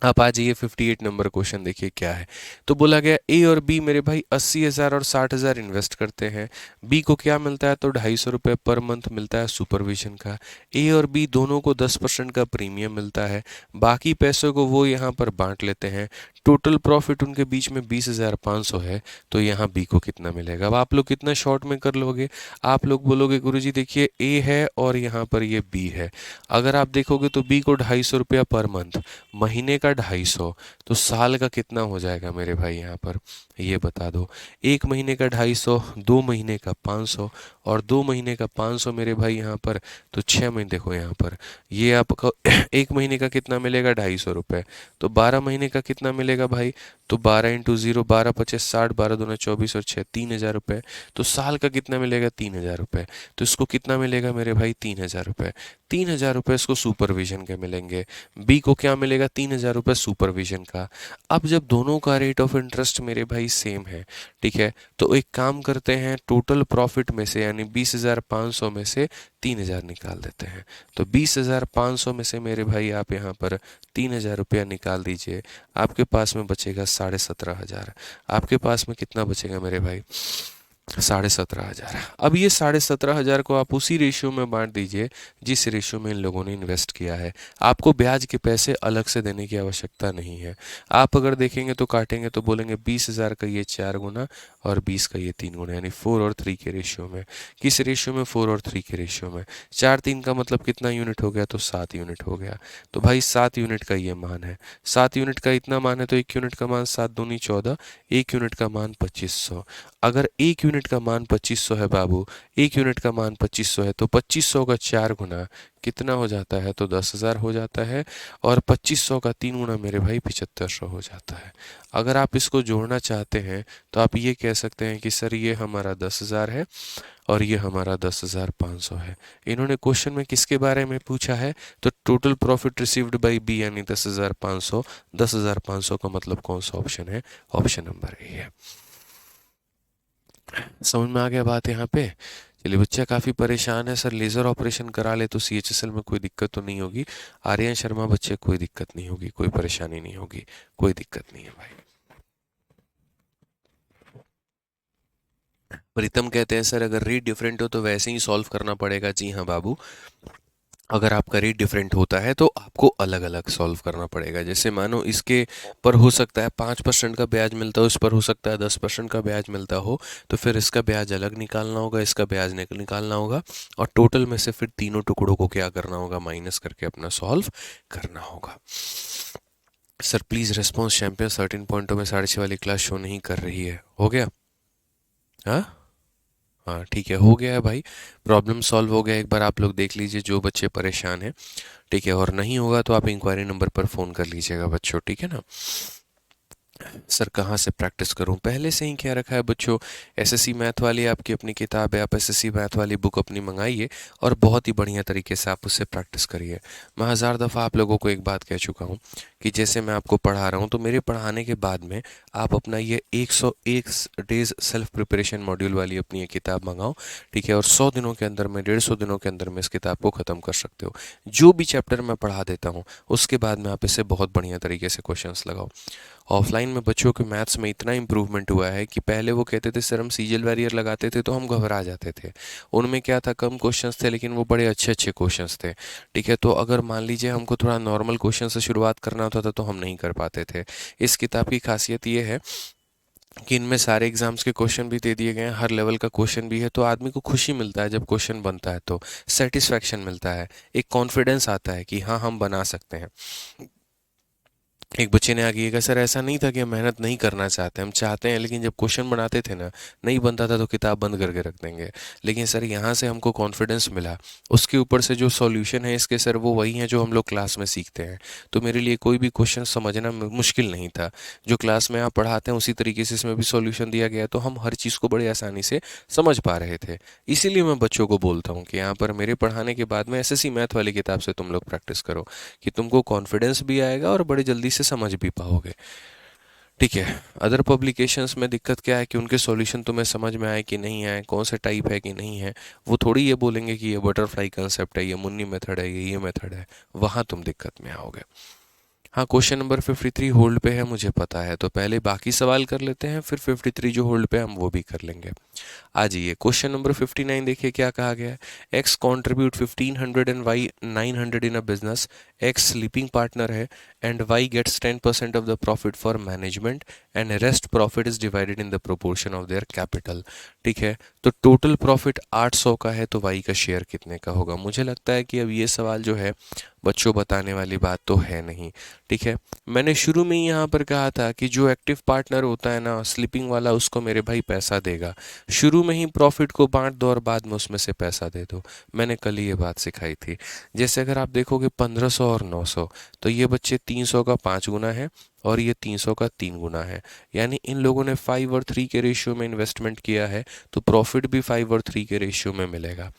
आप आ जाइए 58 नंबर क्वेश्चन, देखिए क्या है। तो बोला गया ए और बी मेरे भाई 80,000 और 60,000 इन्वेस्ट करते हैं। बी को क्या मिलता है? तो 250 रुपये पर मंथ मिलता है सुपरविजन का। ए और बी दोनों को 10% का प्रीमियम मिलता है। बाकी पैसों को वो यहाँ पर बांट लेते हैं। टोटल प्रॉफिट उनके बीच में 20,500 है। तो यहाँ बी को कितना मिलेगा? अब आप लोग कितना शॉर्ट में कर लोगे? आप लोग बोलोगे गुरुजी देखिए ए है और यहाँ पर ये बी है। अगर आप देखोगे तो बी को 250 रुपया पर मंथ, महीने का 250, तो साल का कितना हो जाएगा मेरे भाई? यहाँ पर ये बता दो। 1 महीने का 250, 2 महीने का 500 और 2 महीने का 500 मेरे भाई यहाँ पर। तो 6 महीने देखो यहाँ पर ये आपको 1 महीने का कितना मिलेगा? 250 रुपये। तो 12 महीने का कितना मिलेगा भाई? तो 12 इंटू 0, 12 पचे 60, 12 दूना 24 और 6 3000 रुपये। तो साल का कितना मिलेगा? 3000 रुपये। तो इसको कितना मिलेगा मेरे भाई? 3000 रुपये। 3000 रुपये इसको सुपरविजन के मिलेंगे। बी को क्या मिलेगा? 3000 रुपये सुपरविजन का। अब जब दोनों का रेट ऑफ इंटरेस्ट मेरे भाई सेम है, ठीक है, तो एक काम करते हैं, टोटल प्रॉफिट में से यानी 20,500 में से 3000 निकाल देते हैं। तो 20,500 में से मेरे भाई आप यहाँ पर 3000 रुपया निकाल दीजिए। आपके पास में बचेगा 17,500। आपके पास में कितना बचेगा मेरे भाई? 17,500। अब ये 17,500 को आप उसी रेशियो में बांट दीजिए जिस रेशियो में इन लोगों ने इन्वेस्ट किया है। आपको ब्याज के पैसे अलग से देने की आवश्यकता नहीं है। आप अगर देखेंगे तो काटेंगे तो बोलेंगे 20,000 का ये 4 गुना और 20 का ये 3 गुना, यानी 4 और 3 के रेशियो में। किस रेशियो में? 4 और 3 के रेशियो में। 4 3 का मतलब कितना यूनिट हो गया? तो 7 यूनिट हो गया। तो भाई 7 यूनिट का ये मान है। 7 यूनिट का इतना मान है तो 1 यूनिट का मान 7 दूनी 14, 1 यूनिट का मान 2500। अगर 1 यूनिट का मान 2500 है बाबू, 1 यूनिट का मान 2500 है, तो 2500 का 4 गुना कितना हो जाता है? तो 10,000 हो जाता है। और 2500 का 3 गुना मेरे भाई 7500 हो जाता है। अगर आप इसको जोड़ना चाहते हैं तो आप ये कह सकते हैं कि सर ये हमारा 10,000 है और ये हमारा 10,500 है। इन्होंने क्वेश्चन में किसके बारे में पूछा है? तो total profit received by B यानी 10,500। 10,500 का मतलब कौन सा ऑप्शन है? ऑप्शन नंबर ए है। समझ में आ गया बात यहाँ पे? चलिए, बच्चा काफ़ी परेशान है, सर लेज़र ऑपरेशन करा ले तो सीएचएसएल में कोई दिक्कत तो नहीं होगी। आर्यन शर्मा बच्चे कोई दिक्कत नहीं होगी, कोई परेशानी नहीं होगी, कोई दिक्कत नहीं है भाई। प्रीतम कहते हैं सर अगर रीड डिफरेंट हो तो वैसे ही सॉल्व करना पड़ेगा। जी हाँ बाबू, अगर आपका रेट डिफरेंट होता है तो आपको अलग अलग सॉल्व करना पड़ेगा। जैसे मानो इसके पर हो सकता है 5% का ब्याज मिलता हो, इस पर हो सकता है 10% का ब्याज मिलता हो, तो फिर इसका ब्याज अलग निकालना होगा, इसका ब्याज निकालना होगा और टोटल में से फिर तीनों टुकड़ों को क्या करना होगा? माइनस करके अपना सॉल्व करना होगा। सर प्लीज़ रेस्पॉन्स चैंपियन 13 पॉइंटों में 6.5 वाली क्लास शो नहीं कर रही है। हो गया? हाँ हाँ ठीक है, हो गया है भाई, प्रॉब्लम सॉल्व हो गया। एक बार आप लोग देख लीजिए जो बच्चे परेशान हैं, ठीक है, और नहीं होगा तो आप इंक्वायरी नंबर पर फ़ोन कर लीजिएगा बच्चों, ठीक है ना। सर कहाँ से प्रैक्टिस करूं? पहले से ही क्या रखा है बच्चों, एसएससी मैथ वाली आपकी अपनी किताब है, आप एसएससी मैथ वाली बुक अपनी मंगाइए और बहुत ही बढ़िया तरीके से आप उससे प्रैक्टिस करिए। मैं हज़ार दफ़ा आप लोगों को एक बात कह चुका हूं कि जैसे मैं आपको पढ़ा रहा हूं तो मेरे पढ़ाने के बाद में आप अपना ये 101 डेज सेल्फ प्रिपरेशन मॉड्यूल वाली अपनी ये किताब मंगाओ, ठीक है, और 100 दिनों के अंदर में, 150 दिनों के अंदर में इस किताब को ख़त्म कर सकते हो। जो भी चैप्टर मैं पढ़ा देता हूँ उसके बाद में आप इससे बहुत बढ़िया तरीके से क्वेश्चंस लगाओ। ऑफलाइन में बच्चों के मैथ्स में इतना इम्प्रूवमेंट हुआ है कि पहले वो कहते थे सर हम सीजल बैरियर लगाते थे तो हम घबरा जाते थे। उनमें क्या था, कम क्वेश्चंस थे लेकिन वो बड़े अच्छे अच्छे क्वेश्चंस थे, ठीक है। तो अगर मान लीजिए हमको थोड़ा नॉर्मल क्वेश्चन से शुरुआत करना होता था तो हम नहीं कर पाते थे। इस किताब की खासियत ये है कि इनमें सारे एग्जाम्स के क्वेश्चन भी दे दिए गए हैं, हर लेवल का क्वेश्चन भी है, तो आदमी को खुशी मिलता है जब क्वेश्चन बनता है, तो सेटिस्फैक्शन मिलता है, एक कॉन्फिडेंस आता है कि हाँ हम बना सकते हैं। एक बच्चे ने आगे ये कहा, सर ऐसा नहीं था कि हम मेहनत नहीं करना चाहते, हम चाहते हैं, लेकिन जब क्वेश्चन बनाते थे ना, नहीं बनता था तो किताब बंद करके रख देंगे। लेकिन सर यहाँ से हमको कॉन्फिडेंस मिला, उसके ऊपर से जो सॉल्यूशन है इसके सर वो वही हैं जो हम लोग क्लास में सीखते हैं। तो मेरे लिए कोई भी क्वेश्चन समझना मुश्किल नहीं था। जो क्लास में आप पढ़ाते हैं उसी तरीके से इसमें भी सॉल्यूशन दिया गया, तो हम हर चीज़ को बड़ी आसानी से समझ पा रहे थे। इसीलिए मैं बच्चों को बोलता हूँ कि यहाँ पर मेरे पढ़ाने के बाद में एसएससी मैथ वाली किताब से तुम लोग प्रैक्टिस करो, कि तुमको कॉन्फिडेंस भी आएगा और बड़े जल्दी से समझ भी पाओगे। ठीक है। अदर पब्लिकेशंस में दिक्कत क्या है कि उनके सॉल्यूशन तुम्हें समझ में आए कि नहीं आए, कौन से टाइप है कि नहीं है, वो थोड़ी ये बोलेंगे कि ये बटरफ्लाई कंसेप्ट है, ये मुन्नी मेथड है, ये मेथड है। वहाँ तुम दिक्कत में आओगे। हाँ, क्वेश्चन नंबर 53 होल्ड पे है, मुझे पता है, तो पहले बाकी सवाल कर लेते हैं, फिर 53 जो होल्ड पे है हम वो भी कर लेंगे। आ जाइए, क्वेश्चन नंबर 59 देखिए क्या कहा गया है। X contribute 1500 and Y 900 in a business. X sleeping partner है and Y gets 10% of the profit for management and rest profit is divided in the proportion of their capital. ठीक है, तो total profit 800 का है, तो Y का share कितने का होगा। मुझे लगता है कि अब ये सवाल जो है बच्चों बताने वाली बात तो है नहीं। ठीक है, मैंने शुरू में ही यहाँ पर कहा था कि जो एक्टिव पार्टनर होता है ना, स्लीपिंग वाला, उसको मेरे भाई पैसा देगा। शुरू में ही प्रॉफिट को बांट दो और बाद में उसमें से पैसा दे दो। मैंने कल ही ये बात सिखाई थी। जैसे अगर आप देखोगे 1500 और 900, तो ये बच्चे 300 का 5 गुना है और ये 300 का 3 गुना है। यानी इन लोगों ने 5 और 3 के रेशियो में इन्वेस्टमेंट किया है, तो प्रॉफिट भी 5 और 3 के रेशियो में मिलेगा।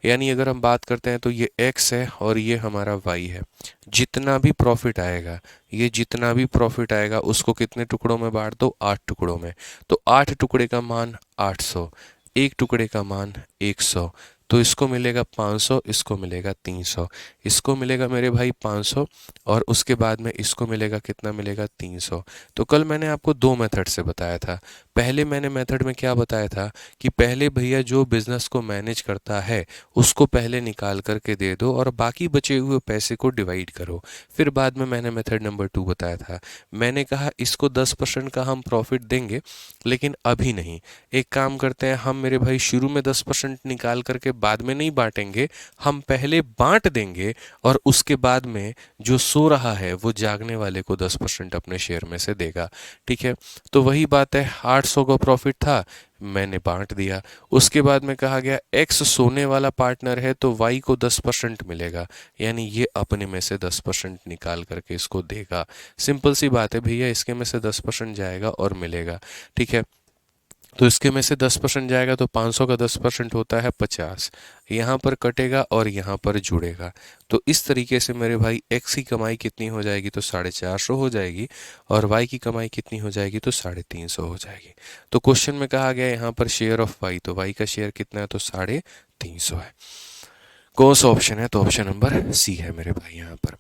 यानी अगर हम बात करते हैं तो ये x है और ये हमारा y है। जितना भी प्रॉफिट आएगा, ये जितना भी प्रॉफिट आएगा उसको कितने टुकड़ों में बांट दो, 8 टुकड़ों में। तो 8 टुकड़े का मान 800, एक टुकड़े का मान 100। तो इसको मिलेगा 500, इसको मिलेगा 300, इसको मिलेगा मेरे भाई 500, और उसके बाद में इसको मिलेगा, कितना मिलेगा, 300। तो कल मैंने आपको दो मेथड से बताया था। पहले मैंने मेथड में क्या बताया था कि पहले भैया जो बिजनेस को मैनेज करता है उसको पहले निकाल करके दे दो और बाकी बचे हुए पैसे को डिवाइड करो। फिर बाद में मैंने मेथड नंबर 2 बताया था। मैंने कहा इसको 10% का हम प्रॉफिट देंगे, लेकिन अभी नहीं। एक काम करते हैं, हम मेरे भाई शुरू में 10% निकाल करके बाद में नहीं बांटेंगे, हम पहले बांट देंगे और उसके बाद में जो सो रहा है वो जागने वाले को 10% अपने शेयर में से देगा। ठीक है, तो वही बात है, 800 का प्रॉफिट था, मैंने बांट दिया। उसके बाद में कहा गया एक्स सोने वाला पार्टनर है तो वाई को 10% मिलेगा, यानी ये अपने में से 10% निकाल करके इसको देगा। सिंपल सी बात है भैया, इसके में से 10% जाएगा और मिलेगा। ठीक है, तो इसके में से 10% जाएगा तो 500 का 10% होता है 50। यहाँ पर कटेगा और यहाँ पर जुड़ेगा। तो इस तरीके से मेरे भाई एक्स की कमाई कितनी हो जाएगी, तो 450 हो जाएगी, और वाई की कमाई कितनी हो जाएगी, तो 350 हो जाएगी। तो क्वेश्चन में कहा गया यहाँ पर शेयर ऑफ वाई, तो वाई का शेयर कितना है, तो 350 है। कौन सा ऑप्शन है, तो ऑप्शन नंबर सी है मेरे भाई यहाँ पर।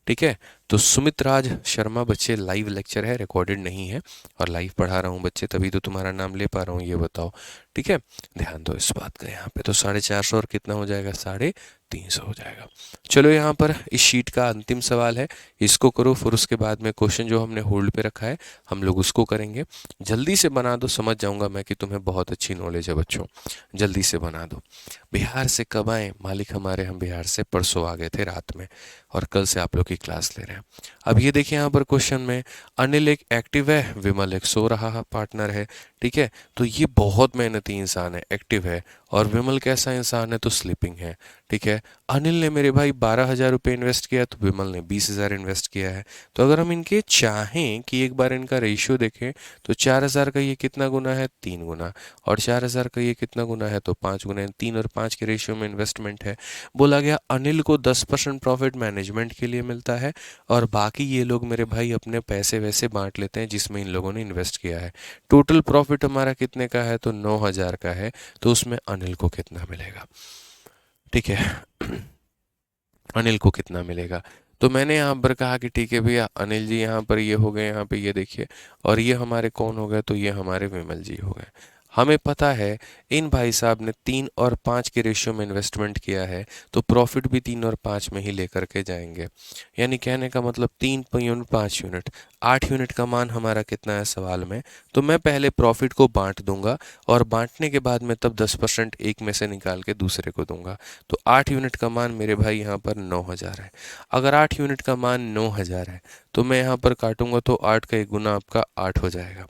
ठीक है, तो सुमित राज शर्मा, बच्चे लाइव लेक्चर है, रिकॉर्डेड नहीं है, और लाइव पढ़ा रहा हूँ बच्चे, तभी तो तुम्हारा नाम ले पा रहा हूँ, ये बताओ। ठीक है, ध्यान दो इस बात का यहाँ पे। तो 450 और कितना हो जाएगा, 350 हो जाएगा। चलो यहाँ पर इस शीट का अंतिम सवाल है, इसको करो, फिर उसके बाद में क्वेश्चन जो हमने होल्ड पे रखा है हम लोग उसको करेंगे। जल्दी से बना दो, समझ जाऊंगा मैं कि तुम्हें बहुत अच्छी नॉलेज है बच्चों, जल्दी से बना दो। बिहार से कब आए मालिक हमारे, हम बिहार से परसों आ गए थे रात में, और कल से आप लोग की क्लास ले रहे हैं। अब ये देखिए यहाँ पर क्वेश्चन में, अनिल एक एक्टिव है, विमल एक सो रहा पार्टनर है। ठीक है, तो ये बहुत मेहनती इंसान है, एक्टिव है, और विमल कैसा इंसान है, तो स्लीपिंग है। ठीक है, अनिल ने मेरे भाई 12,000 रुपये इन्वेस्ट किया, तो विमल ने 20,000 इन्वेस्ट किया है। तो अगर हम इनके चाहें कि एक बार इनका रेशियो देखें, तो 4,000 का ये कितना गुना है, 3 गुना, और 4,000 का ये कितना गुना है, तो 5 गुना। 3 और 5 के रेशियो में इन्वेस्टमेंट है। बोला गया अनिल को 10% प्रॉफिट मैनेजमेंट के लिए मिलता है, और बाकी ये लोग मेरे भाई अपने पैसे वैसे बांट लेते हैं जिसमें इन लोगों ने इन्वेस्ट किया है। टोटल प्रॉफिट हमारा कितने का है, तो 9,000 का है, तो उसमें अनिल को कितना मिलेगा। ठीक है, अनिल को कितना मिलेगा। तो मैंने यहाँ पर कहा कि ठीक है भैया, अनिल जी यहाँ पर ये हो गए, यहाँ पे ये देखिए, और ये हमारे कौन हो गए, तो ये हमारे विमल जी हो गए। हमें पता है इन भाई साहब ने 3 और 5 के रेशियो में इन्वेस्टमेंट किया है, तो प्रॉफिट भी 3 और 5 में ही लेकर के जाएंगे। यानी कहने का मतलब 3 यूनिट 5 यूनिट, 8 यूनिट का मान हमारा कितना है सवाल में। तो मैं पहले प्रॉफिट को बांट दूंगा और बांटने के बाद में तब 10% एक में से निकाल के दूसरे को दूंगा। तो 8 यूनिट का मान मेरे भाई यहाँ पर 9,000 है। अगर 8 यूनिट का मान 9,000 है तो मैं यहाँ पर काटूंगा तो 8 का एक गुना आपका 8 हो जाएगा।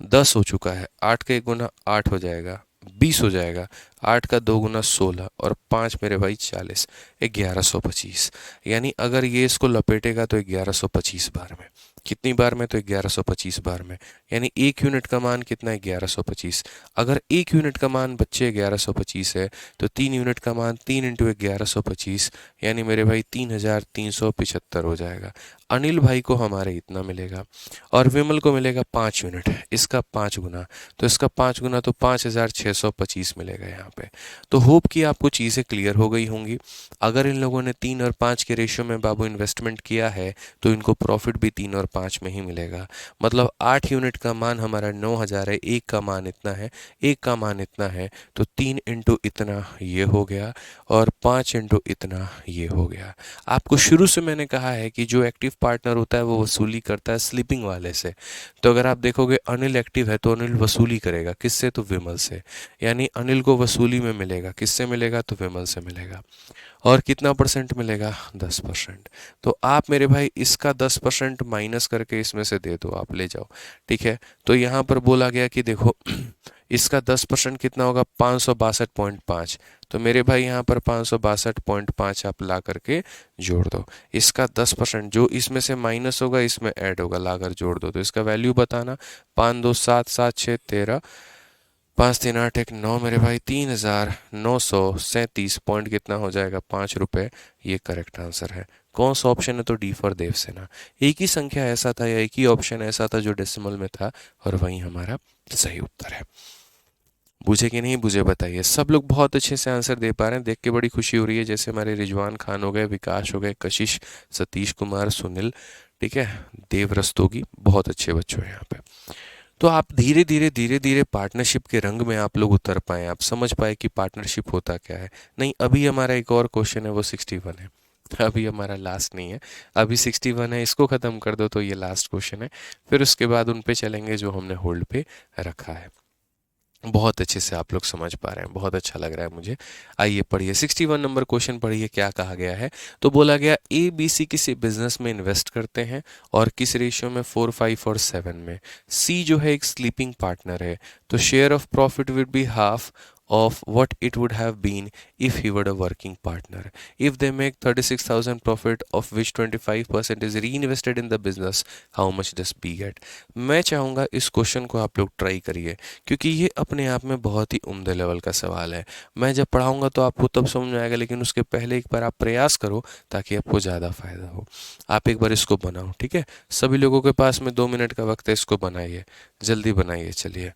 10 हो चुका है, 8 का एक गुना 8 हो जाएगा, 20 हो जाएगा, 8 का 2 गुना 16 और 5 मेरे भाई 40, 1125। यानी अगर ये इसको लपेटेगा तो 1125 बार में। कितनी बार में? तो 1125 बार में। यानी 1 यूनिट का मान कितना है? 1125। अगर 1 यूनिट का मान बच्चे 1125 है तो 3 यूनिट का मान 3 × 1125 यानी मेरे भाई 3,375 हो जाएगा। अनिल भाई को हमारे इतना मिलेगा और विमल को मिलेगा 5 यूनिट, इसका 5 गुना, तो इसका 5 गुना तो 5,625 मिलेगा यहाँ पे। तो होप कि आपको चीज़ें क्लियर हो गई होंगी। अगर इन लोगों ने 3 और 5 के रेशियो में बाबू इन्वेस्टमेंट किया है तो इनको प्रॉफिट भी 3 और 5 में ही मिलेगा। मतलब 8 यूनिट का मान हमारा 9,000 है, एक का मान इतना है, एक का मान इतना है, तो 3 × इतना ये हो गया और 5 × इतना ये हो गया। आपको शुरू से मैंने कहा है कि जो एक्टिव पार्टनर होता है वो वसूली करता है स्लीपिंग वाले से। तो अगर आप देखोगे अनिल एक्टिव है तो अनिल वसूली करेगा किससे? तो विमल से। यानी अनिल को वसूली में मिलेगा, किससे मिलेगा? तो विमल से मिलेगा। और कितना परसेंट मिलेगा? 10%। तो आप मेरे भाई इसका 10% माइनस करके इसमें से दे दो, आप ले जाओ, ठीक है। तो यहाँ पर बोला गया कि देखो इसका 10% कितना होगा? 562.5। तो मेरे भाई यहाँ पर 562.5 आप ला करके जोड़ दो। इसका 10% जो इसमें से माइनस होगा इसमें ऐड होगा, ला कर जोड़ दो। तो इसका वैल्यू बताना। 5 2 7 7 6 13, 5 3 8 1 9 मेरे भाई 3,937 पॉइंट कितना हो जाएगा? 5 रुपये। ये करेक्ट आंसर है। कौन सा ऑप्शन है? तो डी फॉर देवसेना। एक ही संख्या ऐसा था या एक ही ऑप्शन ऐसा था जो डेसिमल में था और वही हमारा सही उत्तर है। बुझे कि नहीं बुझे बताइए। सब लोग बहुत अच्छे से आंसर दे पा रहे हैं, देख के बड़ी खुशी हो रही है। जैसे हमारे रिजवान खान हो गए, विकास हो गए, कशिश, सतीश कुमार, सुनील, ठीक है, देव रस्तोगी, बहुत अच्छे बच्चों हैं यहाँ पे। तो आप धीरे धीरे धीरे धीरे पार्टनरशिप के रंग में आप लोग उतर पाए, आप समझ पाए कि पार्टनरशिप होता क्या है। नहीं, अभी हमारा एक और क्वेश्चन है, वो 61 है। अभी हमारा लास्ट नहीं है, अभी 61 है, इसको ख़त्म कर दो तो ये लास्ट क्वेश्चन है। फिर उसके बाद उन पे चलेंगे जो हमने होल्ड पे रखा है। बहुत अच्छे से आप लोग समझ पा रहे हैं, बहुत अच्छा लग रहा है मुझे। आइए पढ़िए 61 नंबर क्वेश्चन पढ़िए, क्या कहा गया है। तो बोला गया ए बी सी किसी बिजनेस में इन्वेस्ट करते हैं और किस रेशियो में? 4 5 और 7 में। सी जो है एक स्लीपिंग पार्टनर है, तो share of profit would be half of what it would have been if he were a working partner. If they make 36,000 profit of which 25% is reinvested in the business, how much does B get? मैं चाहूँगा इस question को आप लोग try करिए, क्योंकि ये अपने आप में बहुत ही उम्दे लेवल का सवाल है। मैं जब पढ़ाऊँगा तो आपको तब समझ में आएगा, लेकिन उसके पहले एक बार आप प्रयास करो ताकि आपको ज़्यादा फायदा हो। आप एक बार इसको बनाओ, ठीक है। सभी लोगों के पास में 2 मिनट का वक्त है, इसको बनाइए, जल्दी बनाइए, चलिए।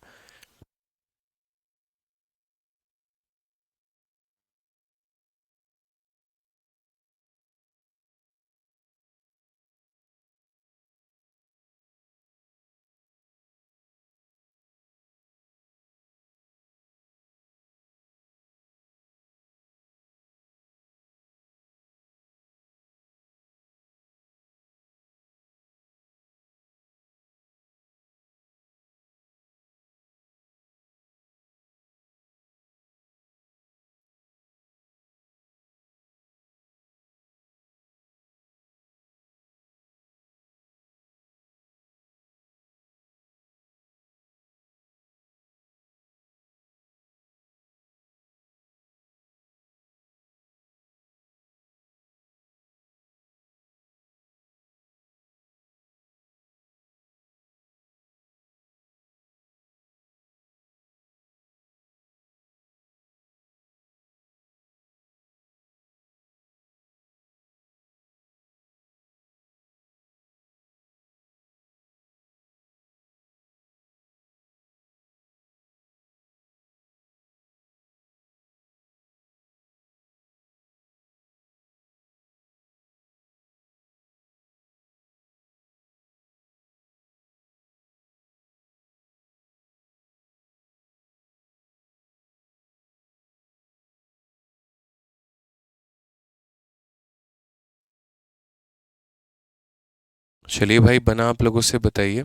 चलिए भाई बना आप लोगों से, बताइए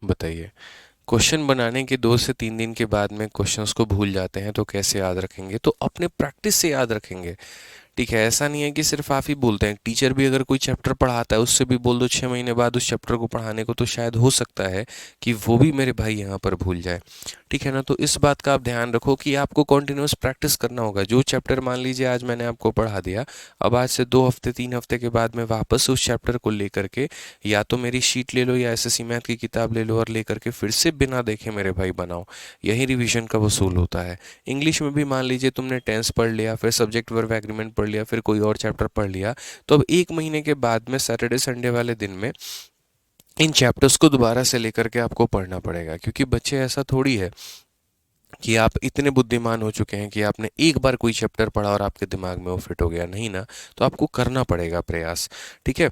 बताइए। क्वेश्चन बनाने के 2 से 3 दिन के बाद में क्वेश्चंस को भूल जाते हैं तो कैसे याद रखेंगे? तो अपने प्रैक्टिस से याद रखेंगे। ठीक है, ऐसा नहीं है कि सिर्फ आप ही बोलते हैं। टीचर भी अगर कोई चैप्टर पढ़ाता है उससे भी बोल दो 6 महीने बाद उस चैप्टर को पढ़ाने को, तो शायद हो सकता है कि वो भी मेरे भाई यहाँ पर भूल जाए। ठीक है ना? तो इस बात का आप ध्यान रखो कि आपको कॉन्टिन्यूस प्रैक्टिस करना होगा। जो चैप्टर मान लीजिए आज मैंने आपको पढ़ा दिया, अब आज से 2 हफ्ते 3 हफ्ते के बाद में वापस उस चैप्टर को लेकर के या तो मेरी शीट ले लो या एसएससी मैथ की किताब ले लो और लेकर के फिर से बिना देखे मेरे भाई बनाओ। यही रिवीजन का वसूल होता है। इंग्लिश में भी मान लीजिए तुमने टेंस पढ़ लिया, फिर सब्जेक्ट वर्ब एग्रीमेंट पढ़ लिया, फिर कोई और चैप्टर पढ़ लिया, तो अब 1 महीने के बाद में सैटरडे संडे वाले दिन में इन चैप्टर्स को दोबारा से लेकर के आपको पढ़ना पड़ेगा। क्योंकि बच्चे ऐसा थोड़ी है कि आप इतने बुद्धिमान हो चुके हैं कि आपने एक बार कोई चैप्टर पढ़ा और आपके दिमाग में वो फिट हो गया, नहीं ना। तो आपको करना पड़ेगा प्रयास। ठीक है,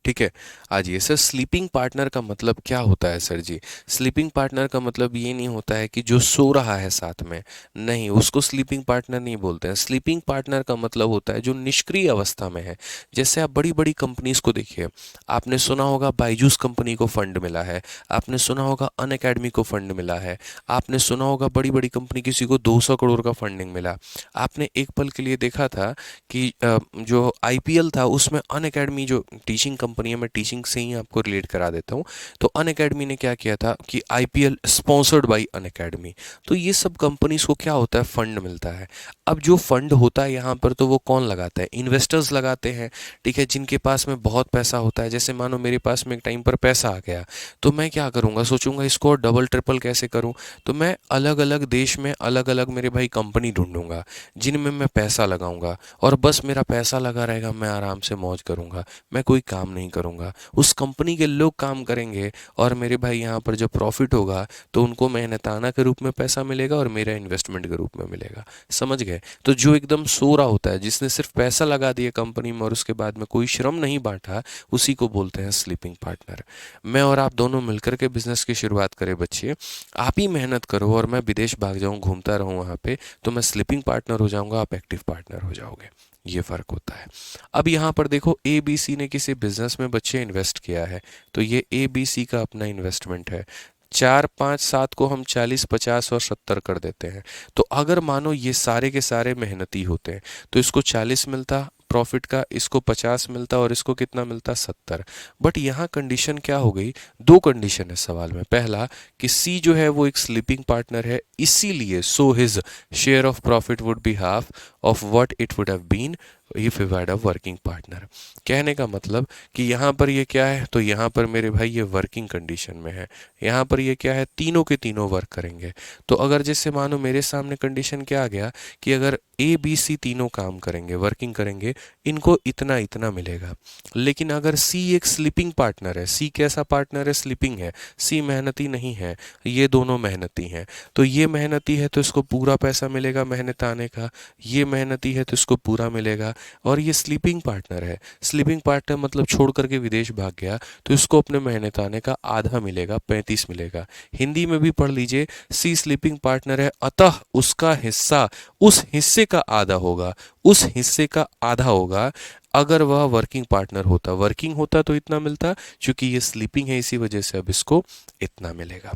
ठीक है। आज ये सर स्लीपिंग पार्टनर का मतलब क्या होता है सर जी? स्लीपिंग पार्टनर का मतलब ये नहीं होता है कि जो सो रहा है साथ में, नहीं, उसको स्लीपिंग पार्टनर नहीं बोलते हैं। स्लीपिंग पार्टनर का मतलब होता है जो निष्क्रिय अवस्था में है। जैसे आप बड़ी बड़ी कंपनीज को देखिए, आपने सुना होगा बायजूस कंपनी को फंड मिला है, आपने सुना होगा अनअकैडमी को फंड मिला है, आपने सुना होगा बड़ी बड़ी कंपनी किसी को 200 करोड़ का फंडिंग मिला। आपने एक पल के लिए देखा था कि जो आईपीएल था उसमें अनअकैडमी, जो टीचिंग कंपनी है, मैं टीचिंग से ही आपको रिलेट करा देता हूँ, तो अनअकैडमी ने क्या किया था कि आईपीएल स्पॉन्सर्ड बाय अनअकैडमी। तो ये सब कंपनीज को क्या होता है, फंड मिलता है। अब जो फंड होता है यहाँ पर, तो वो कौन लगाता है? इन्वेस्टर्स लगाते हैं। ठीक है, जिनके पास में बहुत पैसा होता है। जैसे मानो मेरे पास में एक टाइम पर पैसा आ गया, तो मैं क्या करूँगा, सोचूंगा इसको और डबल ट्रिपल कैसे करूँ। तो मैं अलग अलग देश में अलग अलग मेरे भाई कंपनी ढूंढूंगा जिनमें मैं पैसा लगाऊंगा, और बस मेरा पैसा लगा रहेगा, मैं आराम से मौज करूंगा, मैं कोई काम नहीं करूंगा। उस कंपनी के लोग काम करेंगे और मेरे भाई यहाँ पर जो प्रॉफिट होगा तो उनको मेहनताना के रूप में पैसा मिलेगा और मेरा इन्वेस्टमेंट के रूप में मिलेगा। समझ गए? तो जो एकदम सो रहा होता है, जिसने सिर्फ पैसा लगा दिया कंपनी में और उसके बाद में कोई श्रम नहीं बांटा, उसी को बोलते हैं स्लीपिंग पार्टनर। मैं और आप दोनों मिलकर के बिजनेस की शुरुआत करें बच्चे। आप ही मेहनत करो और मैं विदेश भाग जाऊं, घूमता रहूं वहाँ पे, तो मैं स्लीपिंग पार्टनर हो जाऊंगा, आप एक्टिव पार्टनर हो जाओगे। ये फ़र्क होता है। अब यहाँ पर देखो, ए बी सी ने किसी बिजनेस में बच्चे इन्वेस्ट किया है, तो ये ए बी सी का अपना इन्वेस्टमेंट है। 4 5 7 को हम 40 50 और 70 कर देते हैं। तो अगर मानो ये सारे के सारे मेहनती होते हैं, तो इसको 40 मिलता प्रॉफिट का, इसको 50 मिलता और इसको कितना मिलता, 70। बट यहाँ कंडीशन क्या हो गई? दो कंडीशन है सवाल में। पहला कि सी जो है वो एक स्लीपिंग पार्टनर है, इसीलिए so his share of profit would be half of what it would have been if you had a working partner. कहने का मतलब कि यहाँ पर ये क्या है, तो यहाँ पर मेरे भाई ये वर्किंग कंडीशन में है। यहाँ पर ये क्या है, तीनों के तीनों वर्क करेंगे। तो अगर जैसे मानो मेरे सामने कंडीशन क्या आ गया कि अगर ए बी सी तीनों काम करेंगे, वर्किंग करेंगे, इनको इतना इतना मिलेगा। लेकिन अगर सी एक स्लीपिंग पार्टनर है, सी कैसा पार्टनर है, स्लीपिंग है, सी मेहनती नहीं है, ये दोनों मेहनती हैं। तो ये मेहनती है तो इसको पूरा पैसा मिलेगा मेहनत आने का, ये मेहनती है तो इसको पूरा मिलेगा। और ये स्लीपिंग पार्टनर है, स्लीपिंग पार्टनर मतलब छोड़ करके विदेश भाग गया, तो इसको अपने मेहनत आने का आधा मिलेगा, 35 मिलेगा। हिंदी में भी पढ़ लीजिए, सी स्लीपिंग पार्टनर है, अतः उसका हिस्सा उस हिस्से का आधा होगा, उस हिस्से का आधा होगा। अगर वह वर्किंग पार्टनर होता, वर्किंग होता तो इतना मिलता, क्योंकि ये स्लीपिंग है इसी वजह से अब इसको इतना मिलेगा।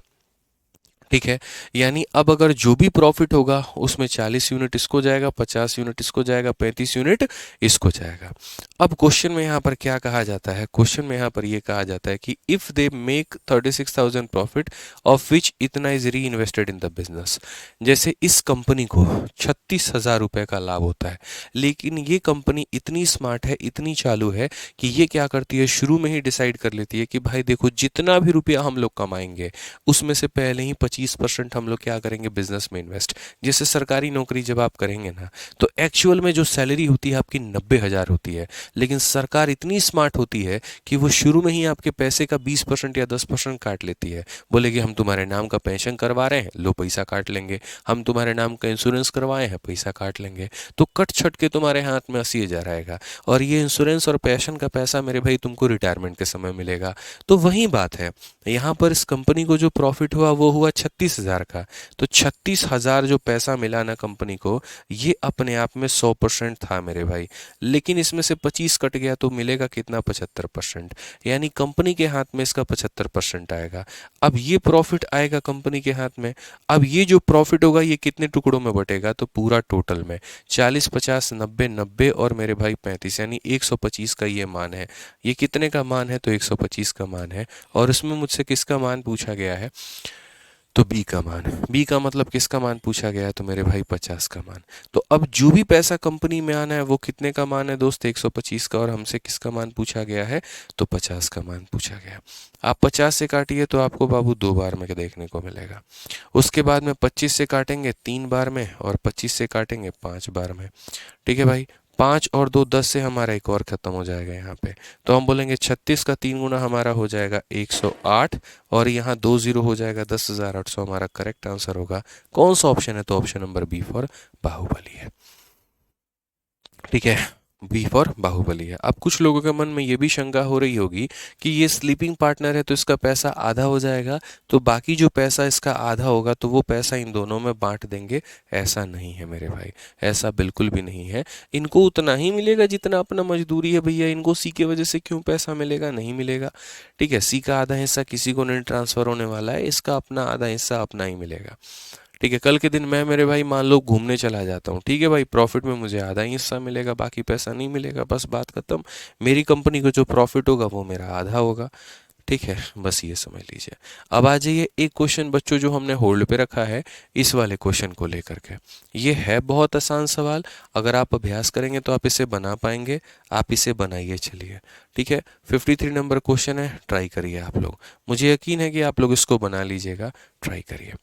ठीक है, यानी अब अगर जो भी प्रॉफिट होगा उसमें 40 यूनिट इसको जाएगा, 50 यूनिट इसको जाएगा, 35 यूनिट इसको जाएगा। अब क्वेश्चन में यहाँ पर क्या कहा जाता है, क्वेश्चन में यहाँ पर ये कहा जाता है कि if they make 36,000 profit of which इतना इज री इन्वेस्टेड इन द बिजनेस। जैसे इस कंपनी को 36,000 रुपए का लाभ होता है, लेकिन ये कंपनी इतनी स्मार्ट है, इतनी चालू है कि ये क्या करती है, शुरू में ही डिसाइड कर लेती है कि भाई देखो जितना भी रुपया हम लोग कमाएंगे उसमें से पहले ही 25% हम लोग क्या करेंगे, बिजनेस में इन्वेस्ट। जैसे सरकारी नौकरी जब आप करेंगे ना, तो एक्चुअल में जो सैलरी होती है आपकी 90,000 होती है, लेकिन सरकार इतनी स्मार्ट होती है कि वो शुरू में ही आपके पैसे का 20% या 10% काट लेती है। बोलेगी हम तुम्हारे नाम का पेंशन करवा रहे हैं, लो पैसा काट लेंगे, हम तुम्हारे नाम का इंश्योरेंस करवाए हैं, पैसा काट लेंगे। तो कट छट के तुम्हारे हाथ में 80,000 आएगा, और ये इंश्योरेंस और पेंशन का पैसा मेरे भाई तुमको रिटायरमेंट के समय मिलेगा। तो वही बात है, यहाँ पर इस कंपनी को जो प्रॉफिट हुआ वो हुआ 36,000 का। तो 36,000 जो पैसा मिला ना कंपनी को, ये अपने आप में 100% था मेरे भाई। लेकिन इसमें से 25 कट गया तो मिलेगा कितना, 75%। यानी कंपनी के हाथ में इसका 75% आएगा। अब ये प्रॉफिट आएगा कंपनी के हाथ में। अब ये जो प्रॉफिट होगा ये कितने टुकड़ों में बटेगा, तो पूरा टोटल में 40 50 90 90 और मेरे भाई 35, यानी 125 का ये मान है। ये कितने का मान है, तो 125 का मान है। और इसमें मुझसे किसका मान पूछा गया है, तो बी का मान। बी का मतलब किसका मान पूछा गया है, तो मेरे भाई 50 का मान। तो अब जो भी पैसा कंपनी में आना है वो कितने का मान है दोस्त, 125 का। और हमसे किसका मान पूछा गया है, तो 50 का मान पूछा गया। आप 50 से काटिए तो आपको बाबू 2 बार में देखने को मिलेगा। उसके बाद में 25 से काटेंगे 3 बार में, और 25 से काटेंगे 5 बार में। ठीक है भाई, 5 और 2 10 से हमारा एक और खत्म हो जाएगा यहाँ पे। तो हम बोलेंगे 36 का 3 गुना हमारा हो जाएगा 108, और यहाँ 2 जीरो हो जाएगा 10,800। हमारा करेक्ट आंसर होगा कौन सा ऑप्शन है, तो option number B for Baahubali है। ठीक है, बी फॉर बाहुबली है। अब कुछ लोगों के मन में ये भी शंका हो रही होगी कि ये स्लीपिंग पार्टनर है तो इसका पैसा आधा हो जाएगा, तो बाकी जो पैसा इसका आधा होगा तो वो पैसा इन दोनों में बांट देंगे। ऐसा नहीं है मेरे भाई, ऐसा बिल्कुल भी नहीं है। इनको उतना ही मिलेगा जितना अपना मजदूरी है भैया। इनको सी की वजह से क्यों पैसा मिलेगा, नहीं मिलेगा। ठीक है, सी का आधा हिस्सा किसी को नहीं ट्रांसफर होने वाला है, इसका अपना आधा हिस्सा अपना ही मिलेगा। ठीक है, कल के दिन मैं मेरे भाई मान लो घूमने चला जाता हूँ, ठीक है भाई, प्रॉफिट में मुझे आधा ही हिस्सा मिलेगा, बाकी पैसा नहीं मिलेगा, बस बात खत्म। मेरी कंपनी को जो प्रॉफिट होगा वो मेरा आधा होगा। ठीक है, बस ये समझ लीजिए। अब आ जाइए एक क्वेश्चन बच्चों जो हमने होल्ड पे रखा है, इस वाले क्वेश्चन को लेकर के। ये है बहुत आसान सवाल, अगर आप अभ्यास करेंगे तो आप इसे बना पाएंगे। आप इसे बनाइए, चलिए। ठीक है, 53 नंबर क्वेश्चन है, ट्राई करिए आप लोग। मुझे यकीन है कि आप लोग इसको बना लीजिएगा, ट्राई करिए।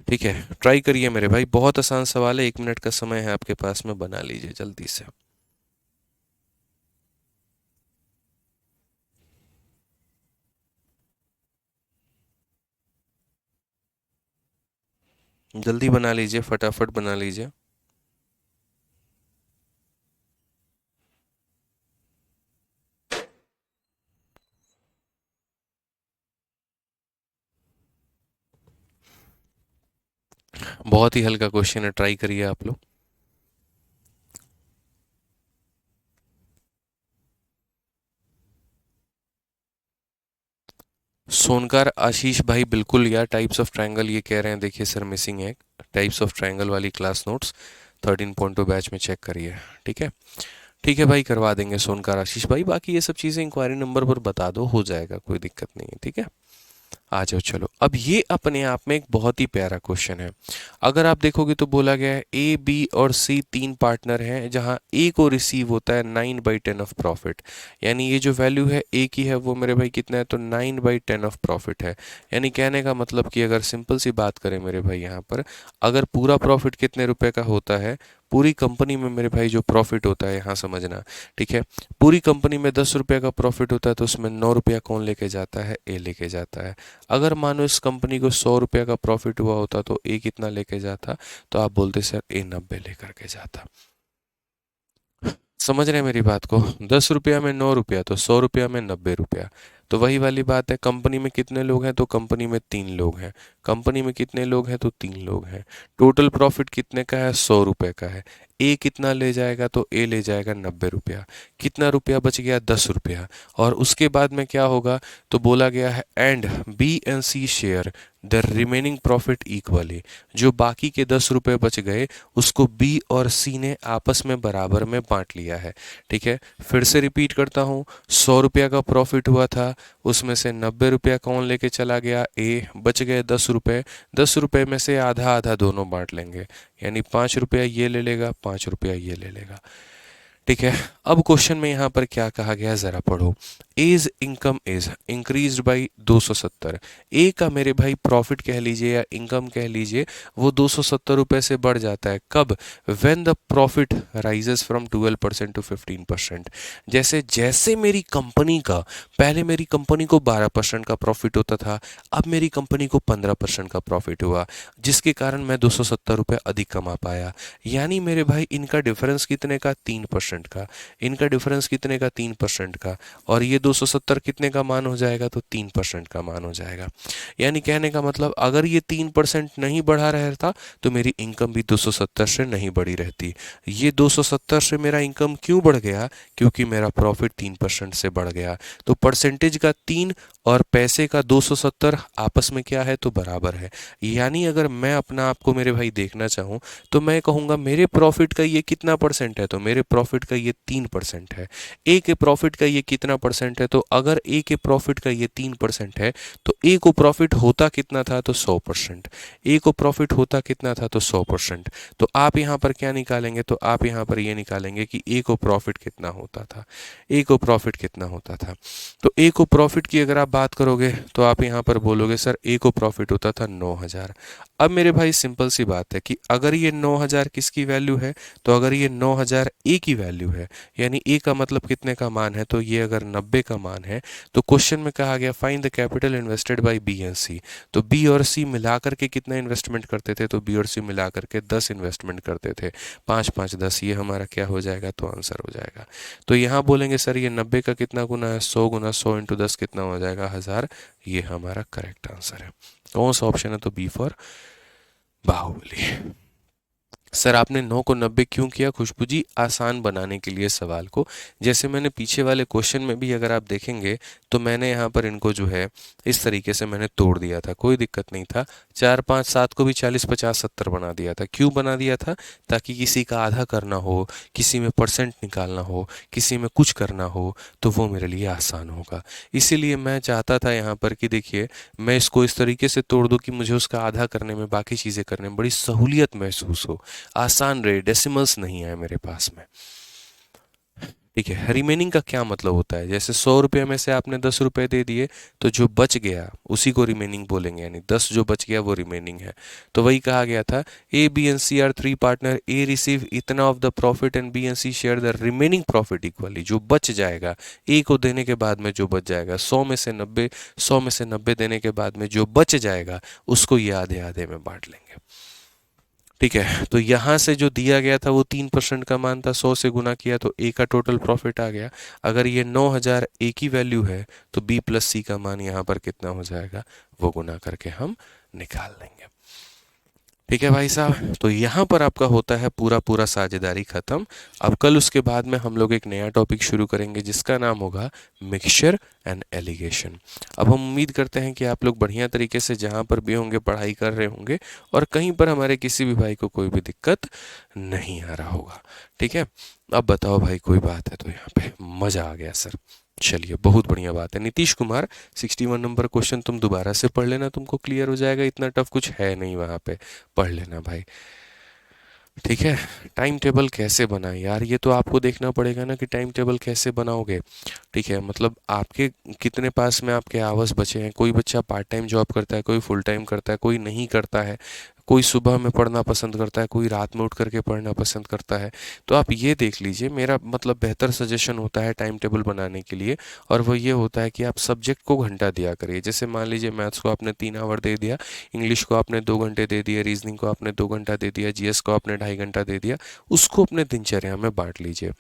ठीक है, ट्राई करिए मेरे भाई, बहुत आसान सवाल है, 1 मिनट का समय है आपके पास में, बना लीजिए जल्दी से। जल्दी बना लीजिए, फटाफट बना लीजिए। बहुत ही हल्का क्वेश्चन है, ट्राई करिए आप लोग। सोनकार आशीष भाई बिल्कुल यार, टाइप्स ऑफ ट्रायंगल ये कह रहे हैं, देखिए सर मिसिंग है। टाइप्स ऑफ ट्रायंगल वाली क्लास नोट्स 13.2 बैच में चेक करिए। ठीक है, ठीक है भाई, करवा देंगे सोनकार आशीष भाई। बाकी ये सब चीज़ें इंक्वायरी नंबर पर बता दो, हो जाएगा, कोई दिक्कत नहीं है। ठीक है, आ जाओ चलो। अब ये अपने आप में एक बहुत ही प्यारा क्वेश्चन है। अगर आप देखोगे तो बोला गया है ए बी और सी 3 पार्टनर हैं, जहां ए को रिसीव होता है 9/10 ऑफ प्रॉफिट। यानी ये जो वैल्यू है ए की है वो मेरे भाई कितना है, तो 9/10 ऑफ प्रॉफिट है। यानी कहने का मतलब कि अगर सिंपल सी बात करें मेरे भाई, यहाँ पर अगर पूरा प्रॉफिट कितने रुपए का होता है, पूरी कंपनी में मेरे भाई जो प्रॉफिट होता है, यहाँ समझना। ठीक है, पूरी कंपनी में 10 रुपये का प्रॉफिट होता है तो उसमें 9 रुपया कौन लेके जाता है, ए लेके जाता है। अगर मानो इस कंपनी को 100 रुपये का प्रॉफिट हुआ होता तो ए कितना लेके जाता, तो आप बोलते सर ए 90 लेकर के जाता। समझ रहे हैं मेरी बात को, 10 रुपया में 9 रुपया, तो 100 रुपया में 90 रुपया। तो वही वाली बात है, कंपनी में कितने लोग हैं, तो कंपनी में 3 लोग हैं। कंपनी में कितने लोग हैं, तो 3 लोग हैं। टोटल प्रॉफिट कितने का है, 100 रुपये का है। ए कितना ले जाएगा, तो ए ले जाएगा 90 रुपया। कितना रुपया बच गया, 10 रुपया। और उसके बाद में क्या होगा, तो बोला गया है and B and C share the remaining profit equally. जो बाकी के 10 रुपये बच गए उसको बी और सी ने आपस में बराबर में बांट लिया है। ठीक है, फिर से रिपीट करता हूँ, 100 रुपया का प्रॉफिट हुआ था, उसमें से 90 रुपया कौन लेके चला गया, ए। बच गए 10 रुपये। 10 रुपये में से आधा आधा दोनों बांट लेंगे, यानी 5 रुपया ये ले लेगा, 5 रुपया ये ले लेगा। ठीक है, अब क्वेश्चन में यहाँ पर क्या कहा गया है जरा पढ़ो। As income is increased by 270। A का मेरे भाई प्रॉफिट कह लीजिए या इनकम कह लीजिए, वो 270 रुपये से बढ़ जाता है। कब, when the profit rises from 12% to 15%। जैसे जैसे मेरी कंपनी का, पहले मेरी कंपनी को 12% का प्रॉफिट होता था, अब मेरी कंपनी को 15% का प्रॉफिट हुआ, जिसके कारण मैं 270 रुपये अधिक कमा पाया। यानी मेरे भाई इनका डिफरेंस कितने का, 3% का। इनका डिफरेंस कितने का, 3% का। और ये 270 कितने का मान हो जाएगा, तो 3% का मान हो जाएगा। यानी कहने का मतलब अगर ये 3% नहीं बढ़ा रहता तो मेरी इनकम भी 270 से नहीं बढ़ी रहती। ये 270 से मेरा इनकम क्यों बढ़ गया, क्योंकि मेरा प्रॉफिट 3% से बढ़ गया। तो परसेंटेज का 3 और पैसे का 270 आपस में क्या है, तो बराबर है। यानी अगर मैं अपना आपको मेरे भाई देखना चाहूँ तो मैं कहूँगा मेरे प्रॉफिट का ये कितना परसेंट है, तो मेरे प्रॉफिट का ये 3% है। ए के प्रॉफिट का ये कितना परसेंट है, तो अगर ए के प्रॉफिट का ये 3% है तो ए को प्रॉफिट होता कितना था, तो 100%। ए को प्रॉफिट होता कितना था, तो 100%। तो आप यहाँ पर क्या निकालेंगे, तो आप यहाँ पर ये निकालेंगे कि ए को प्रॉफिट कितना होता था, ए को प्रॉफिट कितना होता था। तो ए को प्रॉफिट की अगर आप बात करोगे तो आप यहाँ पर बोलोगे सर ए को प्रॉफिट होता था 9,000। अब मेरे भाई सिंपल सी बात है कि अगर ये 9,000 किसकी वैल्यू है, तो अगर ये 9,000 ए की वैल्यू है, यानी ए का मतलब कितने का मान है, तो ये अगर 90 का मान है, तो क्वेश्चन में कहा गया find the capital invested by B and C. तो बी और सी मिलाकर के कितना इन्वेस्टमेंट करते थे, तो बी और सी मिलाकर के 10 इन्वेस्टमेंट करते थे। 5 5 10, ये हमारा क्या हो जाएगा, तो आंसर हो जाएगा। तो यहाँ बोलेंगे सर ये 90 का कितना गुना है, 100 गुना 100 इंटू 10 कितना हो जाएगा, 1000। ये हमारा करेक्ट आंसर है। कौन सा ऑप्शन है, तो बी फॉर बाहुबली। सर आपने 9 को 90 क्यों किया, खुशबू जी? आसान बनाने के लिए सवाल को। जैसे मैंने पीछे वाले क्वेश्चन में भी अगर आप देखेंगे तो मैंने यहाँ पर इनको जो है इस तरीके से मैंने तोड़ दिया था, कोई दिक्कत नहीं था। 4 5 7 को भी 40 50 70 बना दिया था। क्यों बना दिया था, ताकि किसी का आधा करना हो, किसी में परसेंट निकालना हो, किसी में कुछ करना हो, तो वो मेरे लिए आसान होगा। इसीलिए मैं चाहता था यहाँ पर कि देखिए मैं इसको इस तरीके से तोड़ दूँ कि मुझे उसका आधा करने में, बाकी चीज़ें करने में बड़ी सहूलियत महसूस हो, आसान रहे, डेसिमल्स नहीं आए मेरे पास में। ठीक है, रिमेनिंग का क्या मतलब होता है, जैसे 100 रुपये में से आपने 10 रुपये दे दिए तो जो बच गया उसी को रिमेनिंग बोलेंगे, यानी 10 जो बच गया वो रिमेनिंग है। तो वही कहा गया था A B and C are 3 partner, A receive इतना of the profit and B and C share the remaining profit equally. जो बच जाएगा ए को देने के बाद में, जो बच जाएगा 100 में से 90, 100 में से 90 देने के बाद में जो बच जाएगा उसको ये आधे आधे में बांट लेंगे। ठीक है, तो यहाँ से जो दिया गया था वो 3% का मान था, 100 से गुना किया तो ए का टोटल प्रॉफिट आ गया। अगर ये 9,000 ए की वैल्यू है तो बी प्लस सी का मान यहाँ पर कितना हो जाएगा, वो गुना करके हम निकाल लेंगे। ठीक है भाई साहब, तो यहाँ पर आपका होता है पूरा पूरा साझेदारी खत्म। अब कल उसके बाद में हम लोग एक नया टॉपिक शुरू करेंगे जिसका नाम होगा मिक्सचर एंड एलिगेशन। अब हम उम्मीद करते हैं कि आप लोग बढ़िया तरीके से जहाँ पर भी होंगे पढ़ाई कर रहे होंगे और कहीं पर हमारे किसी भी भाई को कोई भी दिक्कत नहीं आ रहा होगा। ठीक है, अब बताओ भाई कोई बात है तो यहाँ पे मज़ा आ गया सर। चलिए बहुत बढ़िया बात है। नीतीश कुमार 61 नंबर क्वेश्चन तुम दोबारा से पढ़ लेना, तुमको क्लियर हो जाएगा, इतना टफ कुछ है नहीं वहाँ पे, पढ़ लेना भाई। ठीक है, टाइम टेबल कैसे बनाएं यार, ये तो आपको देखना पड़ेगा ना कि टाइम टेबल कैसे बनाओगे। ठीक है, मतलब आपके कितने पास में आपके आवर्स बचे हैं। कोई बच्चा पार्ट टाइम जॉब करता है, कोई फुल टाइम करता है, कोई नहीं करता है, कोई सुबह में पढ़ना पसंद करता है, कोई रात में उठ करके पढ़ना पसंद करता है। तो आप ये देख लीजिए, मेरा मतलब बेहतर सजेशन होता है टाइम टेबल बनाने के लिए, और वो ये होता है कि आप सब्जेक्ट को घंटा दिया करिए। जैसे मान लीजिए मैथ्स को आपने 3 आवर दे दिया, इंग्लिश को आपने 2 घंटे दे दिया, रीजनिंग को आपने 2 घंटा दे दिया, जीएस को आपने 2.5 घंटा दे दिया, उसको अपने दिनचर्या में बांट लीजिए।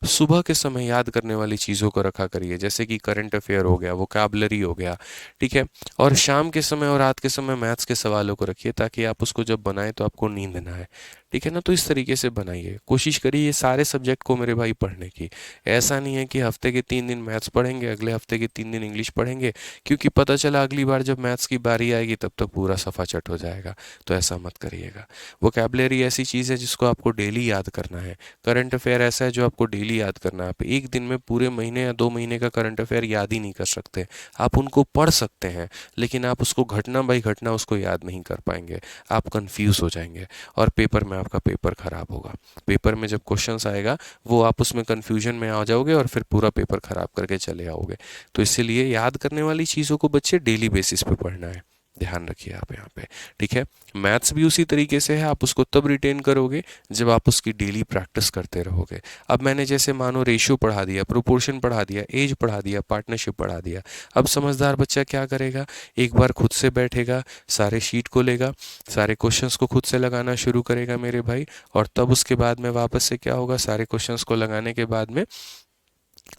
सुबह के समय याद करने वाली चीज़ों को रखा करिए, जैसे कि करंट अफेयर हो गया, वोकैबुलरी हो गया। ठीक है, और शाम के समय और रात के समय मैथ्स के सवालों को रखिए, ताकि आप उसको जब बनाएं तो आपको नींद ना आए। ठीक है ना, तो इस तरीके से बनाइए, कोशिश करिए ये सारे सब्जेक्ट को मेरे भाई पढ़ने की। ऐसा नहीं है कि हफ्ते के 3 दिन मैथ्स पढ़ेंगे, अगले हफ्ते के 3 दिन इंग्लिश पढ़ेंगे, क्योंकि पता चला अगली बार जब मैथ्स की बारी आएगी तब तक पूरा सफ़ा चट हो जाएगा। तो ऐसा मत करिएगा। वोकैबुलरी ऐसी चीज़ है जिसको आपको डेली याद करना है। करंट अफेयर ऐसा है जो आपको डेली याद करना है। आप एक दिन में पूरे महीने या 2 महीने का करंट अफेयर याद ही नहीं कर सकते। आप उनको पढ़ सकते हैं, लेकिन आप उसको घटना बाई घटना उसको याद नहीं कर पाएंगे, आप कंफ्यूज हो जाएंगे और पेपर में आपका पेपर खराब होगा। पेपर में जब क्वेश्चंस आएगा वो आप उसमें कंफ्यूजन में आ जाओगे और फिर पूरा पेपर खराब करके चले आओगे। तो इसीलिए याद करने वाली चीज़ों को बच्चे डेली बेसिस पे पढ़ना है, ध्यान रखिए आप यहाँ पे। ठीक है, मैथ्स भी उसी तरीके से है, आप उसको तब रिटेन करोगे जब आप उसकी डेली प्रैक्टिस करते रहोगे। अब मैंने जैसे मानो रेशियो पढ़ा दिया, प्रोपोर्शन पढ़ा दिया, एज पढ़ा दिया, पार्टनरशिप पढ़ा दिया। अब समझदार बच्चा क्या करेगा, एक बार खुद से बैठेगा, सारे शीट को लेगा, सारे क्वेश्चंस को खुद से लगाना शुरू करेगा मेरे भाई, और तब उसके बाद में वापस से क्या होगा, सारे क्वेश्चंस को लगाने के बाद में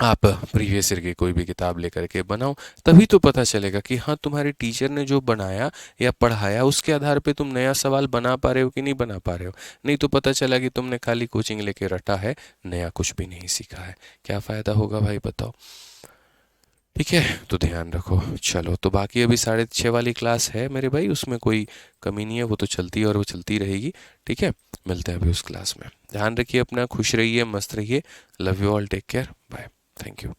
आप प्रीवियस ईयर की कोई भी किताब लेकर के बनाओ, तभी तो पता चलेगा कि हाँ तुम्हारे टीचर ने जो बनाया या पढ़ाया उसके आधार पे तुम नया सवाल बना पा रहे हो कि नहीं बना पा रहे हो। नहीं तो पता चला कि तुमने खाली कोचिंग लेके रटा है, नया कुछ भी नहीं सीखा है। क्या फ़ायदा होगा भाई बताओ। ठीक है, तो ध्यान रखो। चलो, तो बाकी अभी 6:30 वाली क्लास है मेरे भाई, उसमें कोई कमी नहीं है, वो तो चलती है और वो चलती रहेगी। ठीक है, मिलते हैं अभी उस क्लास में। ध्यान रखिए अपना, खुश रहिए, मस्त रहिए। Love you all, take care, bye, thank you.